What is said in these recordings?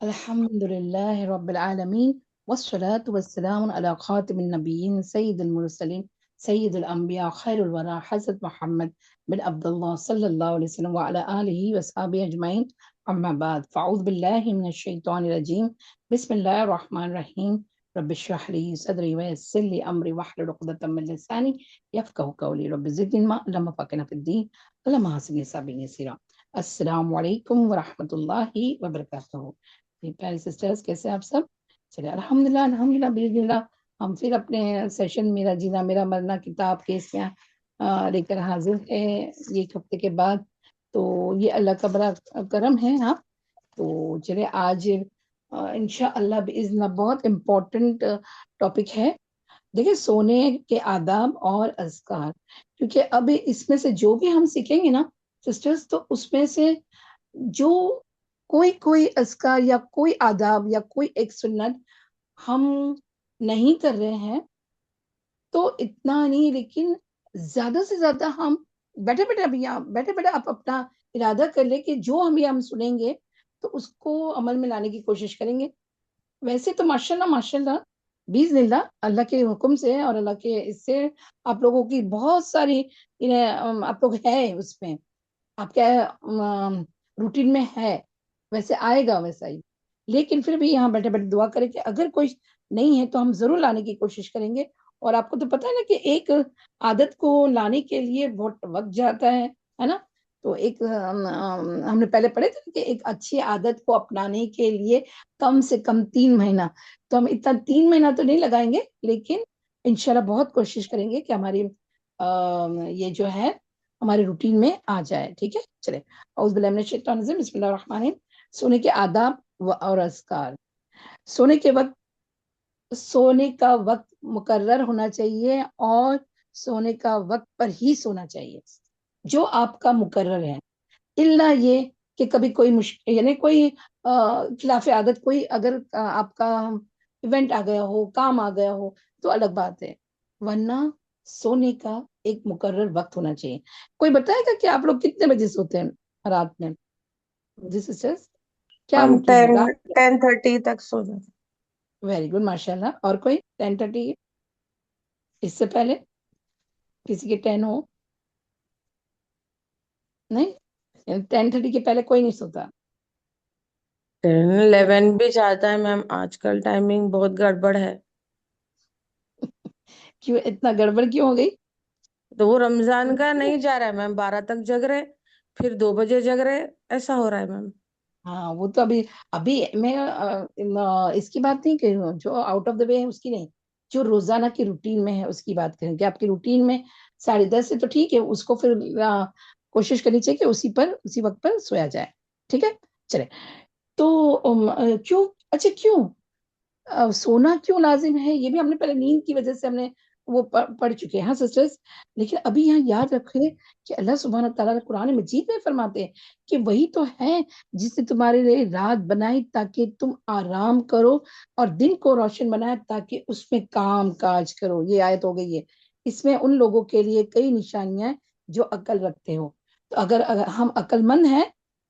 الحمد لله رب العالمين والصلاة والسلام على خاتم النبيين سيد المرسلين سيد الأنبياء خير الورى حضرت محمد بن عبد الله صلى الله عليه وسلم وعلى آله وصحبه أجمعين أما بعد فأعوذ بالله من الشيطان الرجيم بسم الله الرحمن الرحيم رب اشرح لي صدري ويسر لي أمري واحلل عقدة من لساني يفقهوا قولي رب زدني علما اللهم فقنا في الدين اللهم حسبني صابرين يسيرا السلام عليكم ورحمة الله وبركاته. پیارے سسٹرز کیسے آپ سب؟ چلے الحمدللہ بسم ہم پھر اپنے سیشن میرا جینا میرا مرنا کتاب کے اس میں لے کر حاضر ہے ایک ہفتے کے بعد. تو یہ اللہ کا بڑا کرم ہے. ہاں تو چلے آج انشاءاللہ باذن اللہ بہت امپورٹنٹ ٹاپک ہے. دیکھیں سونے کے آداب اور اذکار، کیونکہ اب اس میں سے جو بھی ہم سیکھیں گے نا سسٹرز، تو اس میں سے جو کوئی اذکار یا کوئی آداب یا کوئی ایک سنت ہم نہیں کر رہے ہیں تو اتنا نہیں، لیکن زیادہ سے زیادہ ہم بیٹھے آپ اپنا ارادہ کر لیں کہ جو ہم سنیں گے تو اس کو عمل میں لانے کی کوشش کریں گے. ویسے تو ماشاءاللہ باذن اللہ کے حکم سے اور اللہ کے اس سے آپ لوگوں کی بہت ساری آپ لوگ ہے اس میں، آپ کے روٹین میں ہے، ویسے آئے گا ویسا ہی. لیکن پھر بھی یہاں بیٹھے دعا کریں کہ اگر کوئی نہیں ہے تو ہم ضرور لانے کی کوشش کریں گے. اور آپ کو تو پتہ ہے نا کہ ایک عادت کو لانے کے لیے بہت وقت جاتا ہے نا. تو ایک ہم نے پہلے پڑھے تھے کہ ایک اچھی عادت کو اپنانے کے لیے کم سے کم 3 مہینہ. تو ہم اتنا 3 مہینہ تو نہیں لگائیں گے، لیکن انشاءاللہ بہت کوشش کریں گے کہ ہماری یہ جو ہے ہمارے روٹین میں آ جائے. ٹھیک ہے چلے اعوذ باللہ من الشیطان الرجیم بسم اللہ الرحمن الرحیم. سونے کے آداب اور اذکار. سونے کا وقت مقرر ہونا چاہیے اور سونے کا وقت پر ہی سونا چاہیے جو آپ کا مقرر ہے. الا یہ کہ کبھی کوئی مشکل یعنی کوئی خلاف عادت کوئی اگر آپ کا ایونٹ آ گیا ہو، کام آ گیا ہو تو الگ بات ہے، ورنہ سونے کا ایک مقرر وقت ہونا چاہیے. کوئی بتائے گا کہ آپ لوگ کتنے بجے سوتے ہیں رات میں؟ جی سسٹرز کیا ہم روٹین ہے رات؟ 10:30 تک سو جاتے. ویری گڈ ماشاءاللہ. اور کوئی 10:30 اس سے پہلے کسی کے 10 ہو؟ نہیں 10:30 کے پہلے کوئی نہیں سوتا. 11 بھی جاتا ہے میم. آج کل ٹائمنگ بہت گڑبڑ ہے. کیوں اتنا گڑبڑ کیوں ہو گئی؟ تو وہ رمضان کا نہیں جا رہا ہے میم. 12 تک جگ رہے، پھر 2 بجے جگ رہے، ایسا ہو رہا ہے میم. ہاں وہ تو ابھی میں اس کی بات نہیں کر رہی ہوں جو آؤٹ آف دا وے ہے اس کی نہیں، جو روزانہ کی روٹین میں ہے اس کی بات کریں کہ آپ کی روٹین میں 10:30 سے تو ٹھیک ہے، اس کو پھر کوشش کرنی چاہیے کہ اسی وقت پر سویا جائے. ٹھیک ہے چلے. تو کیوں سونا کیوں لازم ہے یہ بھی ہم نے پہلے نیند کی وجہ سے ہم نے وہ پڑھ چکے ہیں. ہاں سسٹرز لیکن ابھی یہاں یاد رکھیں کہ اللہ سبحانہ تعالیٰ قرآن مجید میں فرماتے ہیں کہ وہی تو ہے جس نے تمہارے لیے رات بنائی تاکہ تم آرام کرو اور دن کو روشن بنایا تاکہ اس میں کام کاج کرو. یہ آیت ہو گئی ہے. اس میں ان لوگوں کے لیے کئی نشانیاں ہیں جو عقل رکھتے ہو. تو اگر ہم عقل مند ہیں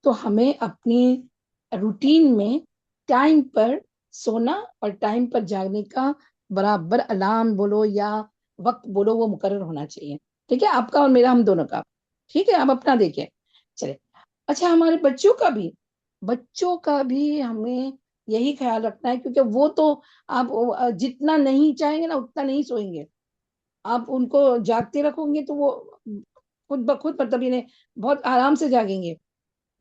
تو ہمیں اپنی روٹین میں ٹائم پر سونا اور ٹائم پر جاگنے کا برابر الارم بولو یا وقت بولو وہ مقرر ہونا چاہیے. ٹھیک ہے آپ کا اور میرا، ہم دونوں کا. ٹھیک ہے آپ اپنا دیکھیں چلے. اچھا ہمارے بچوں کا بھی ہمیں یہی خیال رکھنا ہے کیونکہ وہ تو آپ جتنا نہیں چاہیں گے نا اتنا نہیں سوئیں گے. آپ ان کو جاگتے رکھو گے تو وہ خود بخود مطلب بہت آرام سے جاگیں گے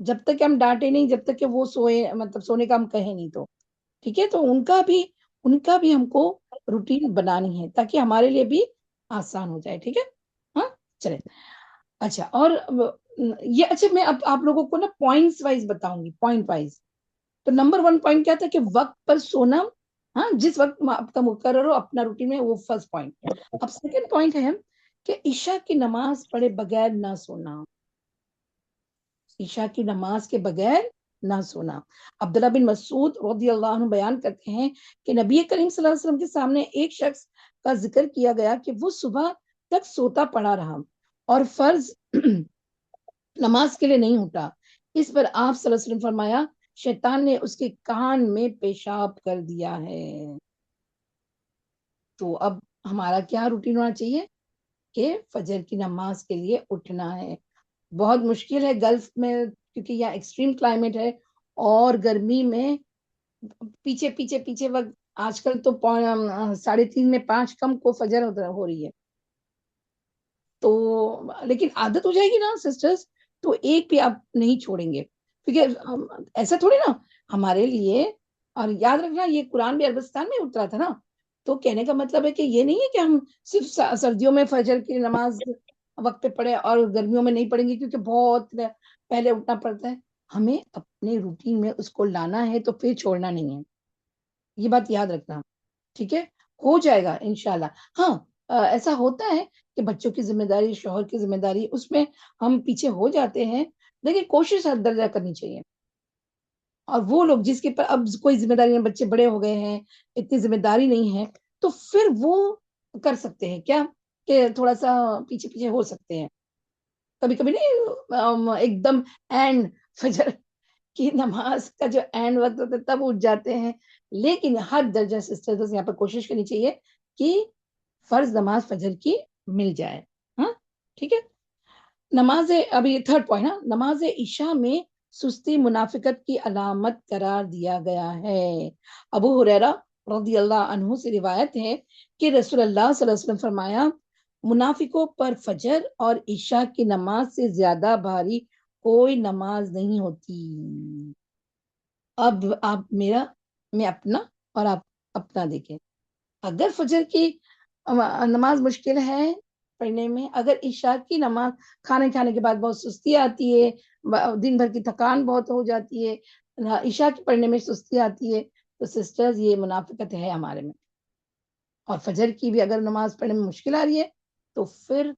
جب تک کہ ہم ڈانٹے نہیں، جب تک کہ وہ سوئے مطلب سونے کا ہم کہیں نہیں. تو ٹھیک ہے تو ان کا بھی ہم کو روٹین بنانی ہے تاکہ ہمارے لیے بھی آسان ہو جائے. ٹھیک ہے ہاں چلے. اچھا اور یہ اچھا میں اب آپ لوگوں کو نا پوائنٹس وائز بتاؤں گی، پوائنٹ وائز. تو نمبر 1 پوائنٹ کیا تھا کہ وقت پر سونا. ہاں جس وقت آپ کا مقرر ہو اپنا روٹین میں، وہ فرسٹ پوائنٹ. اب سیکنڈ پوائنٹ ہے کہ عشاء کی نماز پڑھے بغیر نہ سونا. عشاء کی نماز کے بغیر نہ سونا. عبداللہ بن مسعود رضی اللہ عنہ بیان کرتے ہیں کہ نبی کریم صلی اللہ علیہ وسلم کے سامنے ایک شخص کا ذکر کیا گیا کہ وہ صبح تک سوتا پڑا رہا اور فرض نماز کے لیے نہیں اٹھا. اس پر آپ صلی اللہ علیہ وسلم فرمایا شیطان نے اس کے کان میں پیشاب کر دیا ہے. تو اب ہمارا کیا روٹین ہونا چاہیے کہ فجر کی نماز کے لیے اٹھنا ہے. بہت مشکل ہے گلف میں کیونکہ یہاں ایکسٹریم کلائمیٹ ہے اور گرمی میں پیچھے وقت آج کل تو 3:30 میں 5 کم کو فجر ہو رہی ہے. تو لیکن عادت ہو جائے گی نا سسٹرز تو ایک بھی آپ نہیں چھوڑیں گے کیونکہ ایسا تھوڑی نا ہمارے لیے. اور یاد رکھنا یہ قرآن بھی عربستان میں اترا تھا نا. تو کہنے کا مطلب ہے کہ یہ نہیں ہے کہ ہم صرف سردیوں میں فجر کی نماز وقت پہ پڑھے اور گرمیوں میں نہیں پڑھیں گے کیونکہ بہت پہلے اٹھنا پڑتا ہے. ہمیں اپنے روٹین میں اس کو لانا ہے تو پھر چھوڑنا نہیں ہے. یہ بات یاد رکھنا. ٹھیک ہے ہو جائے گا انشاءاللہ. ہاں ایسا ہوتا ہے کہ بچوں کی ذمہ داری شوہر کی ذمہ داری اس میں ہم پیچھے ہو جاتے ہیں لیکن کوشش حد درجہ کرنی چاہیے. اور وہ لوگ جس کے پر اب کوئی ذمہ داری نہیں بچے بڑے ہو گئے ہیں اتنی ذمہ داری نہیں ہے تو پھر وہ کر سکتے ہیں کیا کہ تھوڑا سا پیچھے ہو سکتے ہیں. کبھی کبھی نہیں ایک دم اینڈ فجر کی نماز کا جو اینڈ وقت ہوتا ہے تب اٹھ جاتے ہیں. لیکن ہر درجہ سسٹرز یہاں پر کوشش کرنی چاہیے کہ فرض نماز فجر کی مل جائے. ہاں ٹھیک ہے. نماز ابھی تھرڈ پوائنٹ نا نماز عشاء میں سستی منافقت کی علامت قرار دیا گیا ہے. ابو ہریرہ رضی اللہ عنہ سے روایت ہے کہ رسول اللہ صلی اللہ علیہ وسلم فرمایا منافقوں پر فجر اور عشاء کی نماز سے زیادہ بھاری کوئی نماز نہیں ہوتی. اب آپ میں اپنا اور آپ اپنا دیکھیں. اگر فجر کی نماز مشکل ہے پڑھنے میں اگر عشاء کی نماز کھانے کے بعد بہت سستی آتی ہے دن بھر کی تھکان بہت ہو جاتی ہے عشاء کی پڑھنے میں سستی آتی ہے تو سسٹرز یہ منافقت ہے ہمارے میں. اور فجر کی بھی اگر نماز پڑھنے میں مشکل آ رہی ہے تو پھر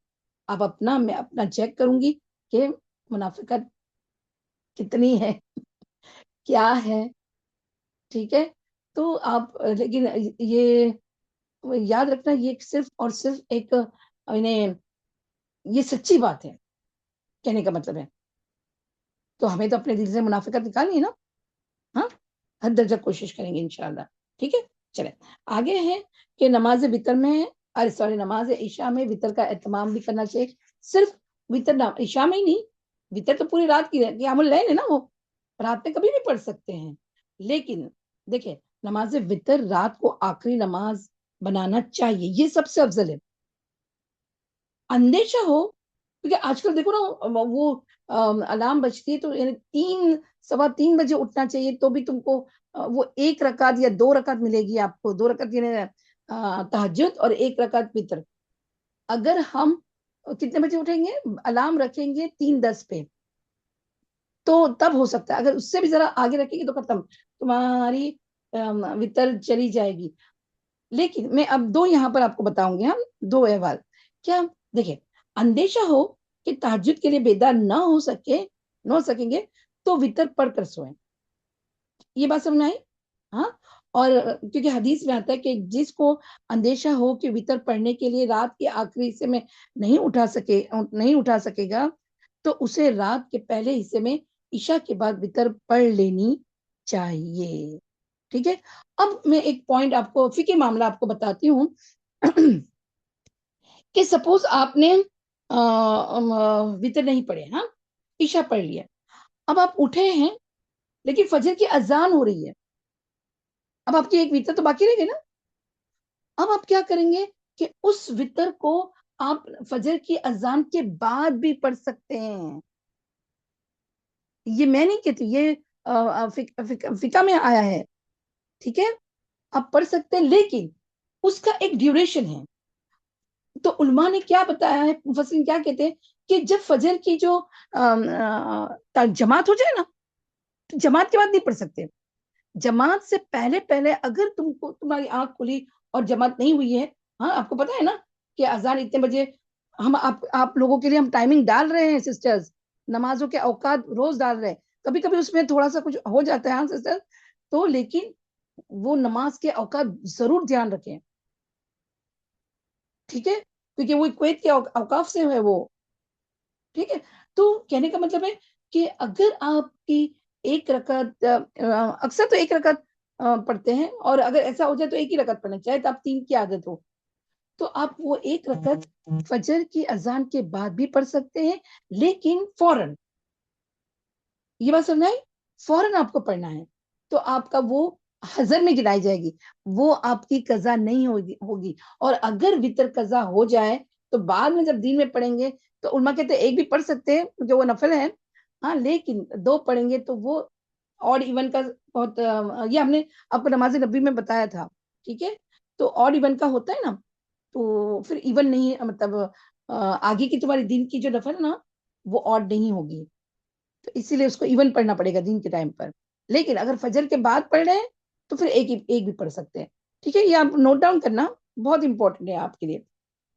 آپ میں اپنا چیک کروں گی کہ منافقت کتنی ہے کیا ہے. ٹھیک ہے تو آپ لیکن یہ یاد رکھنا یہ صرف اور صرف ایک یہ سچی بات ہے کہنے کا مطلب ہے. تو ہمیں تو اپنے دل سے منافقت نکالنی ہے نا. ہاں ہر درجہ کوشش کریں گے انشاءاللہ. ٹھیک ہے چلیں آگے ہے کہ نماز وتر میں نماز عشاء میں وتر کا اہتمام بھی کرنا چاہیے. صرف وتر عشاء میں ہی نہیں وتر تو پوری رات کی قیام اللیل ہے نا وہ رات میں کبھی بھی پڑھ سکتے ہیں. لیکن دیکھیں نماز وتر رات کو آخری نماز بنانا چاہیے یہ سب سے افضل ہے. اندیشہ ہو کیونکہ آج کل دیکھو نا وہ الارم بجتی ہے تو یعنی 3:15 بجے اٹھنا چاہیے تو بھی تم کو وہ 1 رکعت یا 2 رکعت ملے گی آپ کو 2 رکعت یعنی تہجد اور 1 رکعت وتر. اگر ہم کتنے بجے اٹھیں گے الارم رکھیں گے 3:10 پہ تو تب ہو سکتا ہے. اگر اس سے بھی ذرا آگے رکھیں گے تو ختم تمہاری وتر چلی جائے گی. لیکن میں اب 2 یہاں پر آپ کو بتاؤں گے ہم 2 احوال. کیا دیکھیں اندیشہ ہو کہ تہجد کے لیے بیدار نہ ہو سکیں گے تو وتر پڑھ کر سوئیں. یہ بات سمجھ آئی. ہاں اور کیونکہ حدیث میں آتا ہے کہ جس کو اندیشہ ہو کہ وتر پڑھنے کے لیے رات کے آخری حصے میں نہیں اٹھا سکے گا تو اسے رات کے پہلے حصے میں عشاء کے بعد وتر پڑھ لینی چاہیے. ٹھیک ہے. اب میں ایک پوائنٹ آپ کو فقہی معاملہ آپ کو بتاتی ہوں کہ سپوز آپ نے وتر نہیں پڑھے ہاں عشاء پڑھ لیا اب آپ اٹھے ہیں لیکن فجر کی اذان ہو رہی ہے اب آپ کی ایک وتر تو باقی رہ گئی نا. اب آپ کیا کریں گے کہ اس وتر کو آپ فجر کی اذان کے بعد بھی پڑھ سکتے ہیں. یہ میں نہیں کہتی یہ فقہ میں آیا ہے. ٹھیک ہے آپ پڑھ سکتے ہیں لیکن اس کا ایک ڈیوریشن ہے. تو علماء نے کیا بتایا ہے مفسرین کیا کہتے ہیں کہ جب فجر کی جو جماعت ہو جائے نا جماعت کے بعد نہیں پڑھ سکتے. جماعت سے پہلے اگر تمہاری آنکھ کھلی اور جماعت نہیں ہوئی ہے ہاں آپ کو پتا ہے نا کہ اذان اتنے بجے ہم آپ لوگوں کے لیے ہم ٹائمنگ ڈال رہے ہیں سسٹرز نمازوں کے اوقات روز ڈال رہے ہیں. کبھی کبھی اس میں تھوڑا سا کچھ ہو جاتا ہے ہاں سسٹر تو لیکن وہ نماز کے اوقات ضرور دھیان رکھیں. ٹھیک ہے کیونکہ وہ کویت کے اوقاف سے ہے وہ. ٹھیک ہے تو کہنے کا مطلب ہے کہ اگر آپ کی ایک رکعت اکثر تو ایک رکعت پڑھتے ہیں، اور اگر ایسا ہو جائے تو ایک ہی رکعت پڑھنا چاہے تو آپ 3 کی عادت ہو تو آپ وہ ایک رکعت فجر کی اذان کے بعد بھی پڑھ سکتے ہیں، لیکن فوراً، یہ بات سمجھ آئی، فوراً آپ کو پڑھنا ہے تو آپ کا وہ حضر میں گنائی جائے گی، وہ آپ کی قضا نہیں ہوگی۔ اور اگر وتر قضا ہو جائے تو بعد میں جب دین میں پڑھیں گے تو علماء کہتے ہیں ایک بھی پڑھ سکتے ہیں کیونکہ وہ نفل ہے، ہاں، لیکن 2 پڑھیں گے تو وہ اور ایون کا بہت یہ ہم نے آپ کو نماز نبی میں بتایا تھا، ٹھیک ہے، تو اور ایون کا ہوتا ہے نا، تو پھر ایون نہیں، مطلب آگے کی تمہاری دین کی جو نفل نا وہ اور نہیں ہوگی، تو اسی لیے اس کو ایون پڑھنا پڑے گا دین کے ٹائم پر۔ لیکن اگر فجر کے بعد پڑھ رہے ہیں تو پھر ایک بھی پڑھ سکتے ہیں، ٹھیک ہے، یہ آپ نوٹ ڈاؤن کرنا بہت امپورٹنٹ ہے آپ کے لیے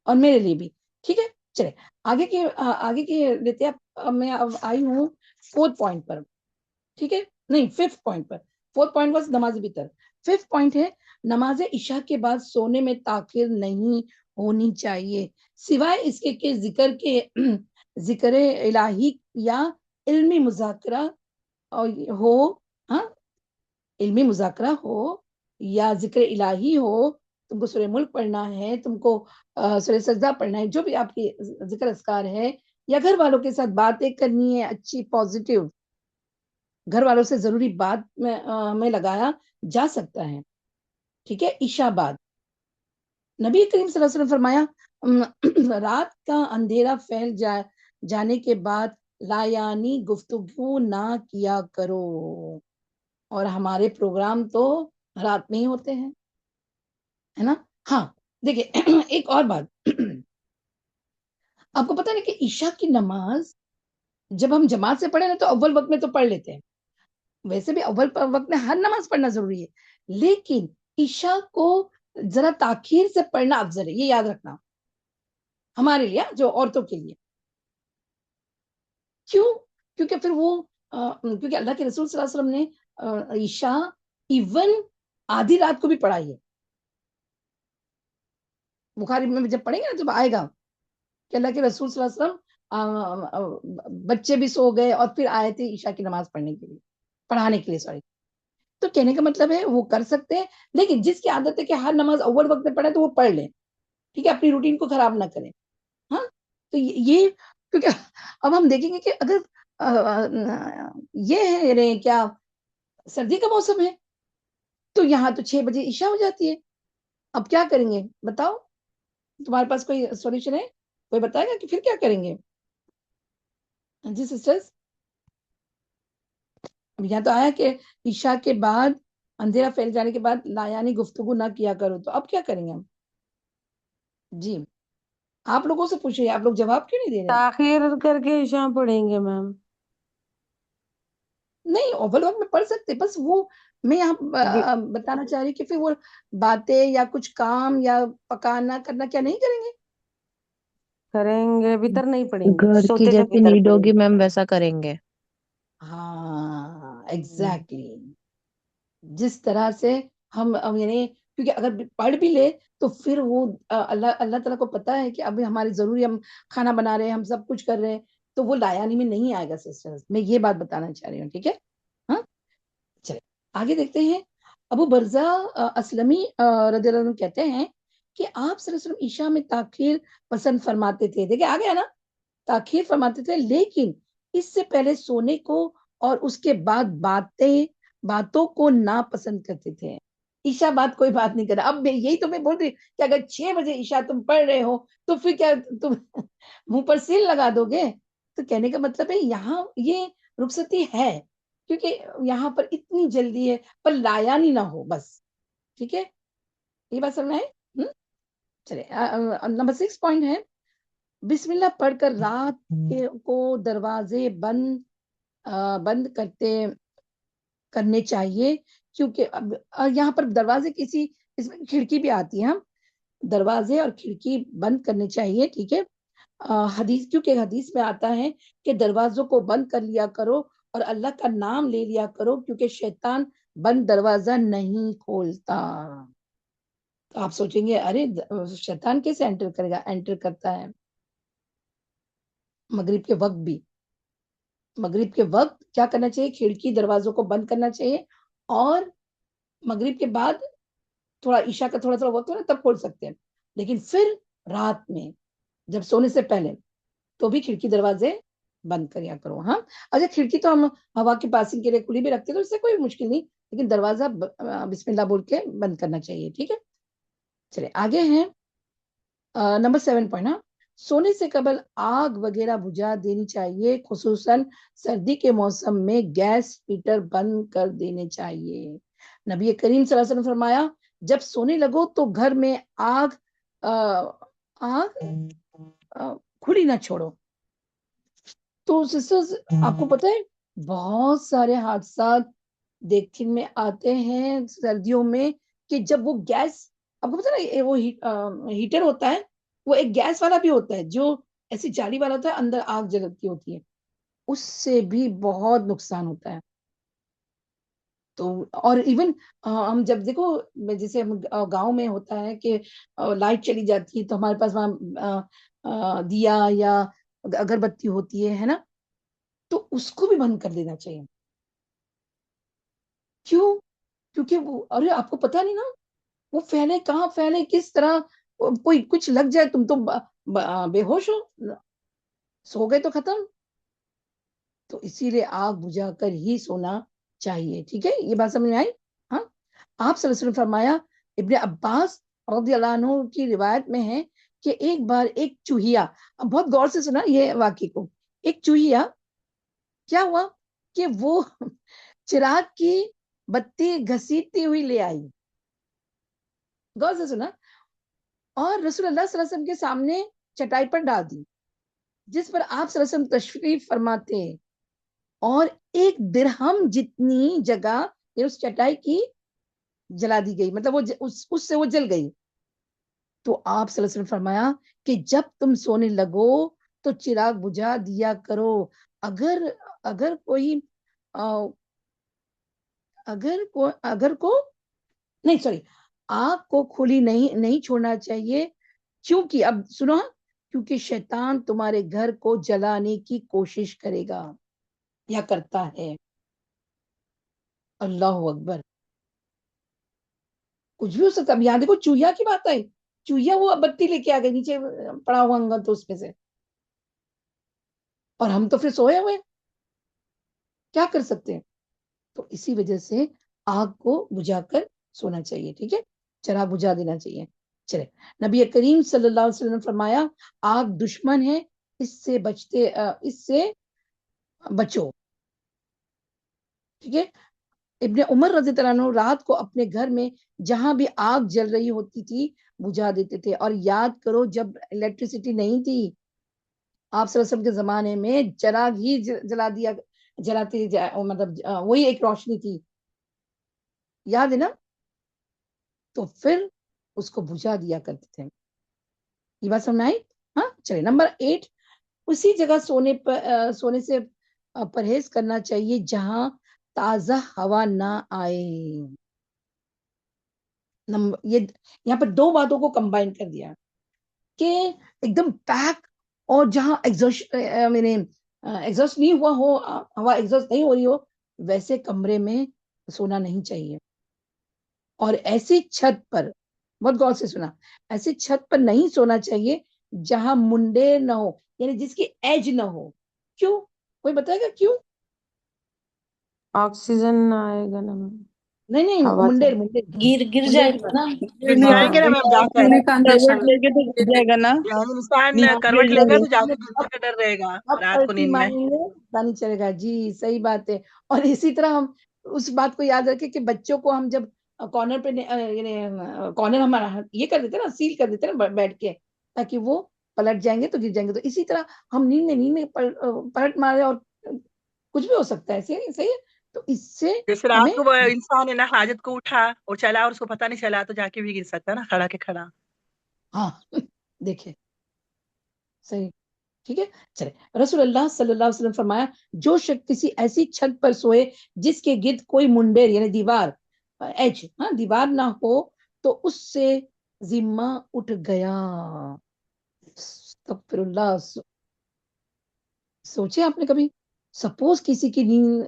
اور میرے لیے بھی، ٹھیک ہے۔ چلے آگے کی لیتے ہیں، اب میں اب آئی ہوں 4th پوائنٹ پر، ٹھیک ہے، نہیں 5th point per. 4th point was نماز وتر، 5th پوائنٹ ہے نماز عشاء کے بعد سونے میں تاخیر نہیں ہونی چاہیے، سوائے اس کے ذکر الہی یا علمی مذاکرہ ہو، ہاں، علمی مذاکرہ ہو یا ذکر الہی ہو، تم کو سورہ ملک پڑھنا ہے، تم کو سورہ سجدہ پڑھنا ہے، جو بھی آپ کی ذکر اذکار ہے، یا گھر والوں کے ساتھ باتیں کرنی ہے اچھی پازیٹیو، گھر والوں سے ضروری بات میں لگایا جا سکتا ہے، ٹھیک ہے۔ عشاء بعد نبی کریم صلی اللہ علیہ وسلم فرمایا رات کا اندھیرا پھیل جانے کے بعد لایانی گفتگو نہ کیا کرو، اور ہمارے پروگرام تو رات میں ہی ہوتے ہیں، ہے نا۔ ہاں دیکھیے ایک اور بات آپ کو پتا ہے کہ عشاء کی نماز جب ہم جماعت سے پڑھے نا تو اول وقت میں تو پڑھ لیتے ہیں، ویسے بھی اول وقت میں ہر نماز پڑھنا ضروری ہے، لیکن عشاء کو ذرا تاخیر سے پڑھنا افضل ہے، یہ یاد رکھنا ہمارے لیے، جو عورتوں کے لیے۔ کیوں؟ کیونکہ پھر وہ کیونکہ اللہ کے رسول صلی اللہ علیہ وسلم نے عشاء ایون آدھی رات کو بھی پڑھائی ہے، بخاری میں جب پڑھیں گے نا جب آئے گا کہ اللہ کے رسول صلی اللہ علیہ وسلم بچے بھی سو گئے اور پھر آئے تھے عشاء کی نماز پڑھنے کے لیے، پڑھانے کے لیے، سوری۔ تو کہنے کا مطلب ہے وہ کر سکتے ہیں، لیکن جس کی عادت ہے کہ ہر نماز اول وقت میں پڑھے تو وہ پڑھ لیں، ٹھیک ہے، اپنی روٹین کو خراب نہ کریں، ہاں۔ تو یہ کیونکہ اب ہم دیکھیں گے کہ اگر یہ ہے یعنی کیا سردی کا موسم ہے تو یہاں تو 6 بجے عشاء ہو جاتی ہے، اب کیا کریں گے بتاؤ، تمہارے پاس کوئی سولوشن ہے، کوئی بتائے گا کہ پھر کیا کریں گے؟ جی سسٹرز، یہاں تو آیا کہ عشاء کے بعد اندھیرا پھیل جانے کے بعد لایانی گفتگو نہ کیا کرو، تو اب کیا کریں گے ہم؟ جی آپ لوگوں سے پوچھیے، آپ لوگ جواب کیوں نہیں دے رہے؟ تاخیر کر کے عشاء پڑھیں گے میم، نہیں اول وقت میں پڑھ سکتے، بس وہ میں یہاں بتانا چاہ رہی کہ پھر وہ باتیں یا کچھ کام یا پکانا کرنا کیا نہیں کریں گے؟ کریں گے، وتر نہیں پڑھیں گے، گھر کی سوتے جب جیسی وتر نیڈ پڑھیں ہوگی گے۔ میم ویسا کریں گے۔ ہاں ایگزیکٹلی، جس طرح سے ہم یعنی کیونکہ اگر پڑھ بھی لے تو پھر وہ اللہ تعالیٰ کو پتا ہے کہ ابھی ہماری ضروری، ہم کھانا بنا رہے ہیں، ہم سب کچھ کر رہے ہیں، تو وہ لایانی میں نہیں آئے گا سسٹرز، میں یہ بات بتانا چاہ رہی ہوں، ٹھیک ہے۔ ہاں چلے آگے دیکھتے ہیں۔ ابو برزہ اسلمی رضی اللہ عنہ کہتے ہیں کہ آپ صلی اللہ علیہ وسلم عشاء میں تاخیر پسند فرماتے تھے، دیکھیں آگے ہے نا، تاخیر فرماتے تھے، لیکن اس سے پہلے سونے کو اور اس کے بعد باتوں کو ناپسند کرتے تھے۔ عشاء بعد کوئی بات نہیں کرا، اب یہی تو میں بول رہی کہ اگر 6 بجے عشاء تم پڑھ رہے ہو تو پھر کیا تم منہ پر سیل لگا دو گے؟ تو کہنے کا مطلب ہے یہاں یہ رخصتی ہے کیونکہ یہاں پر اتنی جلدی ہے، پر لایانی نہ ہو بس، ٹھیک ہے، یہ بات سمجھ آئے؟ چلے نمبر 6 پوائنٹ ہے بسم اللہ پڑھ کر رات کو دروازے بند کرنے چاہیے، کیونکہ یہاں پر دروازے کسی اس میں کھڑکی بھی آتی ہے، دروازے اور کھڑکی بند کرنے چاہیے، ٹھیک ہے۔ کیونکہ حدیث میں آتا ہے کہ دروازوں کو بند کر لیا کرو اور اللہ کا نام لے لیا کرو، کیونکہ شیطان بند دروازہ نہیں کھولتا۔ تو آپ سوچیں گے ارے شیطان کیسے انٹر کرے گا؟ انٹر کرتا ہے مغرب کے وقت بھی، مغرب کے وقت کیا کرنا چاہیے؟ کھڑکی دروازوں کو بند کرنا چاہیے، اور مغرب کے بعد تھوڑا عشاء کا تھوڑا تھوڑا وقت ہو نا تب کھول سکتے ہیں، لیکن پھر رات میں جب سونے سے پہلے تو بھی کھڑکی دروازے بند کریا کرو. ہاں اچھا، کھڑکی تو ہم ہوا کی پاسنگ کے لیے کھلی بھی رکھتے تو اس سے کوئی مشکل نہیں، لیکن دروازہ بسم اللہ بول کے بند کرنا چاہیے. ٹھیک ہے، چلے آگے ہیں نمبر 7 پوائنٹ. ہاں، سونے سے قبل آگ وغیرہ بجھا دینی چاہیے، خصوصاً سردی کے موسم میں گیس ہیٹر بند کر دینے چاہیے. نبی کریم صلی اللہ علیہ وسلم فرمایا جب سونے لگو تو گھر میں آگ کھلی نہ چھوڑو. تو سسٹرز آپ کو پتہ ہے بہت سارے حادثات دیکھنے میں آتے ہیں سردیوں میں کہ جب وہ گیس، آپ کو پتہ ہے وہ ہیٹر ہوتا ہے، وہ ایک گیس والا بھی ہوتا ہے جو ایسی جالی والا ہوتا ہے، اندر آگ جلتی ہوتی ہے، اس سے بھی بہت نقصان ہوتا ہے. تو اور ایون ہم جب دیکھو جیسے گاؤں میں ہوتا ہے کہ لائٹ چلی جاتی ہے تو ہمارے پاس وہاں دیا یا اگربتی ہوتی ہے نا، تو اس کو بھی بند کر دینا چاہیے. کیوں؟ کیونکہ وہ ارے آپ کو پتا نہیں نا وہ پھیلے کہاں پھیلے کس طرح، کوئی کچھ لگ جائے تم تو بے ہوش ہو، سو گئے تو ختم. تو اسی لیے آگ بجھا کر ہی سونا چاہیے. ٹھیک ہے، یہ بات سمجھ میں آئی؟ ہاں، آپ صلی اللہ علیہ وسلم فرمایا، ابن عباس رضی اللہ عنہ کی روایت میں ہے کہ ایک بار ایک چوہیا، بہت غور سے سنا یہ واقعے کو، ایک چوہیا کیا ہوا کہ وہ چراغ کی بتی گھسیٹتی ہوئی لے آئی، غور سے سنا، اور رسول اللہ صلی اللہ علیہ وسلم کے سامنے چٹائی پر ڈال دی، جس پر آپ صلی اللہ علیہ وسلم تشریف فرماتے، اور ایک درہم جتنی جگہ اس چٹائی کی جلا دی گئی، مطلب وہ اس سے وہ جل گئی. تو آپ صلی اللہ علیہ وسلم فرمایا کہ جب تم سونے لگو تو چراغ بجھا دیا کرو، اگر کوئی اگر کو نہیں سوری آگ کو کھلی نہیں چھوڑنا چاہیے، کیونکہ اب سنو، کیونکہ شیطان تمہارے گھر کو جلانے کی کوشش کرے گا یا کرتا ہے. اللہ اکبر، کچھ بھی ہو سکتا. اب یہاں دیکھو چوہیا کی بات آئی، چوہیا وہ بتی لے کے آ گئی نیچے پڑا ہوا ہنگا تو اس میں سے، اور ہم تو پھر سوئے ہوئے کیا کر سکتے ہیں. تو اسی وجہ سے آگ کو بجھا کر سونا چاہیے. ٹھیک ہے، چراغ بجھا دینا چاہیے. چلے، نبی کریم صلی اللہ علیہ وسلم نے فرمایا آگ دشمن ہے، اس سے بچو. ٹھیک ہے، ابن عمر رضی اللہ عنہ رات کو اپنے گھر میں جہاں بھی آگ جل رہی ہوتی تھی بجھا دیتے تھے. اور یاد کرو جب الیکٹریسٹی نہیں تھی آپ صلی اللہ علیہ وسلم کے زمانے میں چراغ ہی جلاتے مطلب وہی ایک روشنی تھی، یاد ہے نا، تو پھر اس کو بجھا دیا کرتے تھے. یہ بات سمجھ آئی؟ ہاں، چلے نمبر 8، اسی جگہ سونے سے پرہیز کرنا چاہیے جہاں تازہ ہوا نہ آئے. یہ یہاں پر دو باتوں کو کمبائن کر دیا کہ ایک دم پیک، اور جہاں ایگزاسٹ نہیں ہوا ہو، ہوا ایگزاسٹ نہیں ہو رہی ہو، ویسے کمرے میں سونا نہیں چاہیے. اور ایسی چھت پر، بہت غور سے سنا، ایسی چھت پر نہیں سونا چاہیے جہاں منڈے نہ ہو، یعنی جس کی ایج نہ ہو. کیوں؟ کوئی بتائے گا کیوں؟ آکسیجن نہ آئے گا نا، نہیں ہوا منڈے گر جائے گا نا، گر جائیں گے نا میم جا کر گرنے کا اندیشہ کروٹ لے کے تو گر جائے گا نا، یعنی انسان نیچے کروٹ گر لے جائیں گا گے. تو جا کے گرنے کا ڈر رہے گا اب رات کو پلٹی نیند میں. ماریں گے پتا نہیں چلے گا. جی صحیح بات ہے. اور اسی طرح ہم اس بات کو یاد رکھیں کہ بچوں کو ہم جب کارنر پہ کارنر ہمارا یہ کر دیتے نا، سیل کر دیتے نا بیٹھ کے، تاکہ وہ پلٹ جائیں گے تو گر جائیں گے. تو اسی طرح ہم نیند میں پلٹ مارے اور کچھ بھی ہو سکتا ہے. صحیح ہے. تو اس سے جیسے رات ہمیں کو وہ انسان ہے نا حاجت کو اٹھا اور چلا اور اس کو پتہ نہیں چلا تو جا کے بھی گر سکتا ہے نا کھڑا کے کھڑا. ہاں دیکھیں صحیح. ٹھیک ہے، چلے. رسول اللہ صلی اللہ علیہ وسلم فرمایا جو شخص کسی ایسی چھت پر سوئے جس کے گرد کوئی منڈیر یعنی دیوار دیوار نہ ہو تو اس سے ذمہ اٹھ گیا. استغفر اللہ. سوچے آپ نے کبھی سپوز کسی کی نیند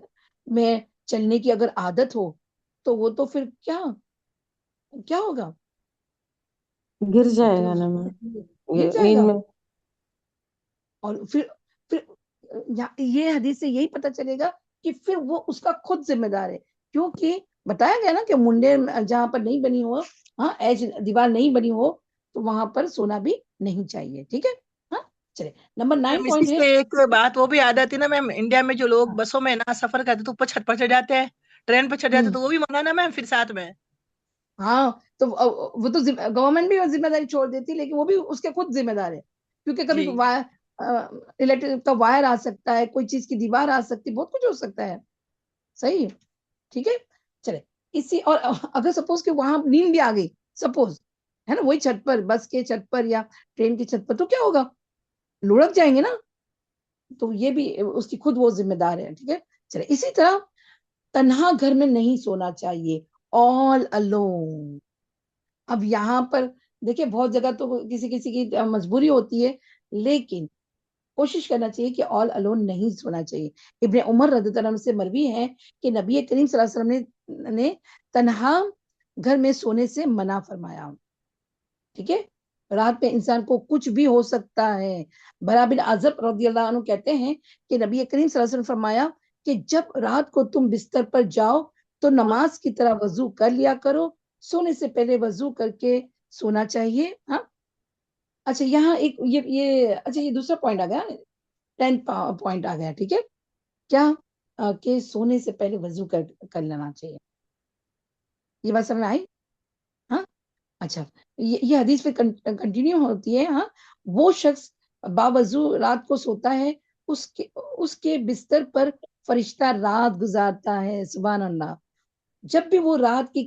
میں چلنے کی اگر عادت ہو تو وہ تو پھر کیا ہوگا؟ گر جائے گا نا میم گر جائے نیند گا. میں. اور پھر یہ حدیث سے یہی پتہ چلے گا کہ پھر وہ اس کا خود ذمہ دار ہے، کیونکہ بتایا گیا نا کہ منڈے جہاں پر نہیں بنی ہو، ہاں ایج دیوار نہیں بنی ہو تو وہاں پر سونا بھی نہیں چاہیے. ٹھیک ہے. ہاں چلے نمبر 9 میم پوائنٹ اسی ہے. سے ایک بات وہ بھی یاد آتی ہے نا میم، انڈیا میں جو لوگ بسوں میں نا سفر کرتے تو اوپر چھت پر چڑھ جاتے ہیں، ٹرین پہ چڑھ جاتے ہیں، تو وہ بھی منع نا میم پھر ساتھ میں. ہاں تو وہ تو گورنمنٹ بھی ذمہ داری چھوڑ دیتی، لیکن وہ بھی اس کے خود ذمہ دار ہے، کیونکہ کبھی جی الیکٹرک کا وائر آ سکتا ہے، کوئی چیز کی دیوار آ سکتی، بہت کچھ ہو سکتا ہے. صحیح. ٹھیک ہے. چلے اسی اور اگر سپوز کہ وہاں نیند بھی آ گئی، سپوز ہے نا، وہی چھت پر، بس کے چھت پر یا ٹرین کی چھت پر، تو کیا ہوگا؟ لڑک جائیں گے نا. تو یہ بھی اس کی خود وہ ذمہ دار ہے. ٹھیک ہے. چلے اسی طرح تنہا گھر میں نہیں سونا چاہیے، all alone. اب یہاں پر دیکھیں بہت جگہ تو کسی کی مجبوری ہوتی ہے، لیکن کوشش کرنا چاہیے کہ all alone نہیں سونا چاہیے. ابن عمر رضی اللہ عنہ سے مروی ہے کہ نبی کریم صلی اللہ علیہ وسلم نے تنہا گھر میں سونے سے منع فرمایا. ٹھیک ہے. رات میں انسان کو کچھ بھی ہو سکتا ہے. برا بن عازب رضی اللہ عنہ کہتے ہیں کہ نبی کریم صلی اللہ علیہ وسلم فرمایا کہ جب رات کو تم بستر پر جاؤ تو نماز کی طرح وضو کر لیا کرو، سونے سے پہلے وضو کر کے سونا چاہیے. ہاں اچھا یہاں ایک یہ اچھا یہ دوسرا پوائنٹ آ گیا، 10 پوائنٹ آ گیا. ٹھیک ہے. کیا کہ سونے سے پہلے وضو کر لینا چاہیے. یہ بات سمجھ میں آئی؟ ہاں اچھا یہ حدیث پہ کنٹینیو ہوتی ہے. ہاں وہ شخص باوضو رات کو سوتا ہے، اس کے بستر پر فرشتہ رات گزارتا ہے. سبحان اللہ. جب بھی وہ رات کی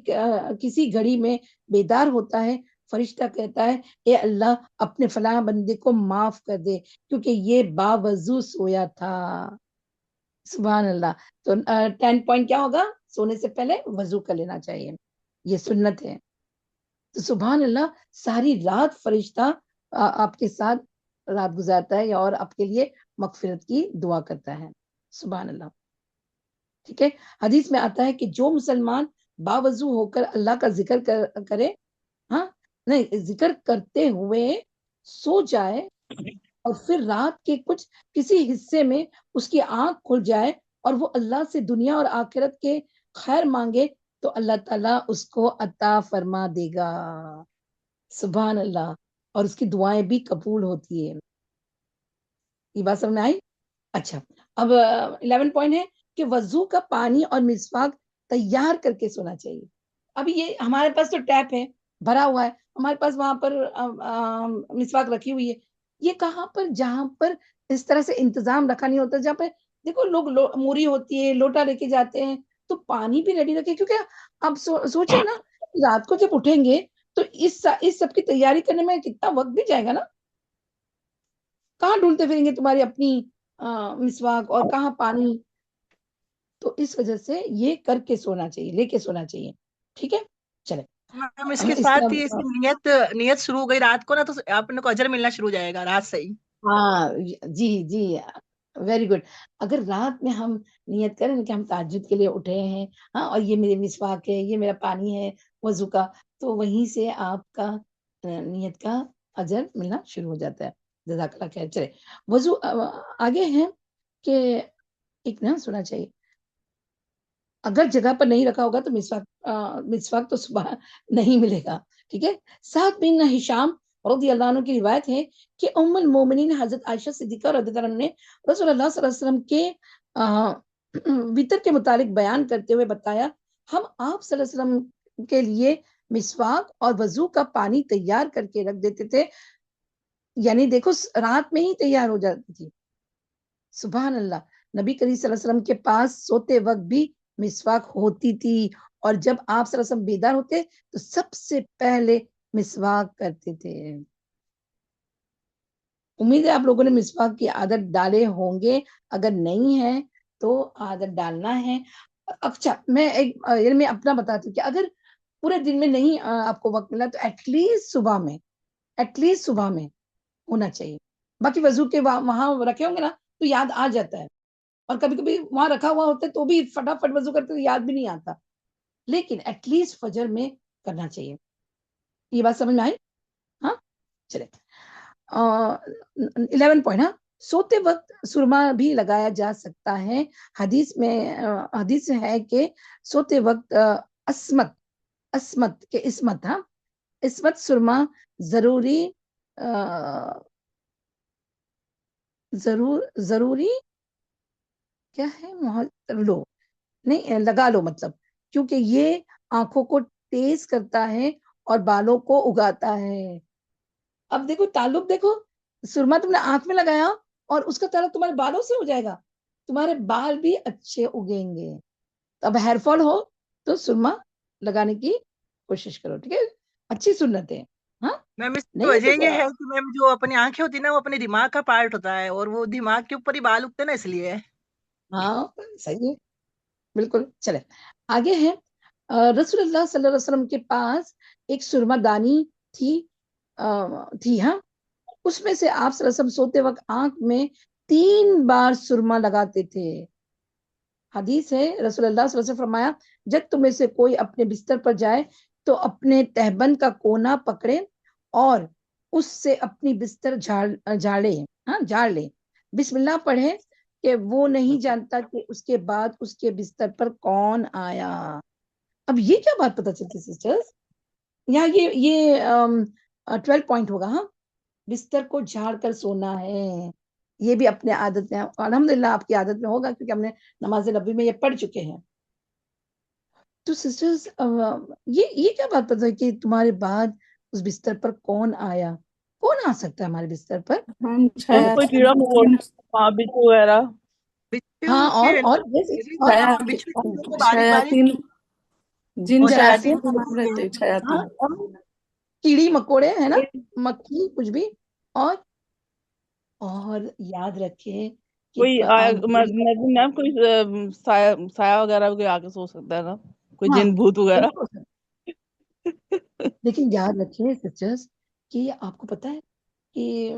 کسی گھڑی میں بیدار ہوتا ہے، فرشتہ کہتا ہے اے اللہ اپنے فلاں بندے کو معاف کر دے کیونکہ یہ باوضو سویا تھا. سبحان اللہ. تو 10 پوائنٹ کیا ہوگا؟ سونے سے پہلے وضو کر لینا چاہیے، یہ سنت ہے. تو سبحان اللہ ساری رات فرشتہ آپ کے ساتھ رات گزارتا ہے اور آپ کے لیے مغفرت کی دعا کرتا ہے. سبحان اللہ. ٹھیک ہے. حدیث میں آتا ہے کہ جو مسلمان باوضو ہو کر اللہ کا ذکر کرے، ہاں نہیں ذکر کرتے ہوئے سو جائے اور پھر رات کے کسی حصے میں اس کی آنکھ کھل جائے اور وہ اللہ سے دنیا اور آخرت کے خیر مانگے تو اللہ تعالیٰ اس کو عطا فرما دے گا. سبحان اللہ. اور اس کی دعائیں بھی قبول ہوتی ہے. یہ بات سمجھ میں آئی؟ اچھا اب 11 پوائنٹ ہے کہ وضو کا پانی اور مسواک تیار کر کے سونا چاہیے. اب یہ ہمارے پاس تو ٹیپ ہے، بھرا ہوا ہے، ہمارے پاس وہاں پر مسواک رکھی ہوئی ہے. یہ کہاں پر جہاں پر اس طرح سے انتظام رکھا نہیں ہوتا، جہاں پہ دیکھو لوگ موری ہوتی ہے، لوٹا لے کے جاتے ہیں، تو پانی بھی ریڈی رکھے. کیونکہ اب سوچے نا رات کو جب اٹھیں گے تو اس سب کی تیاری کرنے میں کتنا وقت بھی جائے گا نا. کہاں ڈھونڈتے پھریں گے تمہاری اپنی مسواک اور کہاں پانی. تو اس وجہ سے یہ کر کے سونا چاہیے، لے کے سونا چاہیے. ٹھیک ہے. چلے میم اس کے ساتھ ہی نیت شروع ہو گئی رات کو نا تو آپ کو اجر ملنا شروع ہو جائے گا رات سے ہی. ہاں جی جی ویری گڈ. اگر رات میں ہم نیت کریں کہ ہم تہجد کے لیے اٹھے ہیں، ہاں اور یہ میری مسواک ہے، یہ میرا پانی ہے وضو کا، تو وہیں سے آپ کا نیت کا اجر ملنا شروع ہو جاتا ہے. جزاک اللہ خیر. چلے وضو آگے ہیں کہ ایک نہ سنا چاہیے اگر جگہ پر نہیں رکھا ہوگا تو مسواک تو صبح نہیں ملے گا. ٹھیک ہے. سعد بن ہشام رضی اللہ عنہ کی روایت ہے کہ ام المومنین حضرت عائشہ صدیقہ رضی اللہ عنہ نے رسول اللہ صلی اللہ علیہ وسلم کے وطر کے متعلق بیان کرتے ہوئے بتایا ہم آپ صلی اللہ علیہ وسلم کے لیے مسواک اور وضو کا پانی تیار کر کے رکھ دیتے تھے. یعنی دیکھو رات میں ہی تیار ہو جاتی تھی. سبحان اللہ. نبی کریم صلی اللہ علیہ وسلم کے پاس سوتے وقت بھی مسواک ہوتی تھی، اور جب آپ صلی اللہ علیہ وسلم بیدار ہوتے تو سب سے پہلے مسواک کرتے تھے. امید ہے آپ لوگوں نے مسواک کی عادت ڈالے ہوں گے، اگر نہیں ہے تو عادت ڈالنا ہے. اچھا میں اپنا بتاتی ہوں کہ اگر پورے دن میں نہیں آپ کو وقت ملا تو ایٹ لیسٹ صبح میں ہونا چاہیے. باقی وضو کے وہاں رکھے ہوں گے نا تو یاد آ جاتا ہے. اور کبھی کبھی وہاں رکھا ہوا ہوتا ہے تو بھی فٹافٹ وضو کرتے تو یاد بھی نہیں آتا, لیکن ایٹ لیسٹ فجر میں کرنا چاہیے. یہ بات سمجھ میں آئی؟ ہاں چلے 11 پوائنٹ. ہاں, سوتے وقت سرما بھی لگایا جا سکتا ہے. حدیث ہے کہ سوتے وقت عصمت سرما ضروری کیا ہے لگا لو, مطلب کیونکہ یہ آنکھوں کو تیز کرتا ہے اور بالوں کو اگاتا ہے. اب دیکھو تعلق, دیکھو سرما تم نے آنکھ میں لگایا اور اس کا تعلق تمہارے بالوں سے ہو جائے گا, تمہارے بال بھی اچھے اگیں گے. اب ہیئر فال ہو تو سرما لگانے کی کوشش کرو, ٹھیک ہے, اچھی سنت ہے. ہاں میم اس کی نہیں وجہ تو یہ ہے کہ میم جو اپنی آنکھیں ہوتی ہے نا وہ اپنے دماغ کا پارٹ ہوتا ہے, اور وہ دماغ کے اوپر ہی بال اگتے ہیں نا, اس لیے. ہاں صحیح ہے, بالکل. چلے آگے ہے, رسول اللہ صلی اللہ علیہ وسلم کے پاس ایک سرما دانی تھی. ہاں, اس میں سے آپ صلی اللہ علیہ وسلم سوتے وقت آنکھ میں 3 بار سرما لگاتے تھے. حدیث ہے رسول اللہ صلی اللہ علیہ وسلم فرمایا, جب تم میں سے کوئی اپنے بستر پر جائے تو اپنے تہبند کا کونا پکڑے اور اس سے اپنی بستر جھاڑ لے, بسم اللہ پڑھے کہ وہ نہیں جانتا کہ اس کے بعد اس کے بستر پر کون آیا. اب یہ کیا بات پتہ چلتی سسٹرز, یہاں یہ 12 پوائنٹ ہوگا. ہاں, بستر کو جھاڑ کر سونا ہے, یہ بھی اپنے عادت میں, الحمدللہ آپ کی عادت میں ہوگا کیونکہ ہم نے نماز نبی میں یہ پڑھ چکے ہیں. تو سسٹرز یہ کیا بات پتہ ہے کہ تمہارے بعد اس بستر پر کون آیا؟ کون آ سکتا ہے ہمارے بستر پر؟ کوئی کیڑا مکوڑا, بچھو وغیرہ. ہاں, اور شیاطین, جن شیاطین کے نام رہتے ہیں, شیاطین, کیڑی مکوڑے ہے نا, مکھی, کچھ بھی. اور یاد رکھے کوئی کوئی سایہ وغیرہ کوئی آ کے سو سکتا ہے نا, کوئی جن بھوت وغیرہ. لیکن یاد رکھیے سسٹرز کہ آپ کو پتا ہے کہ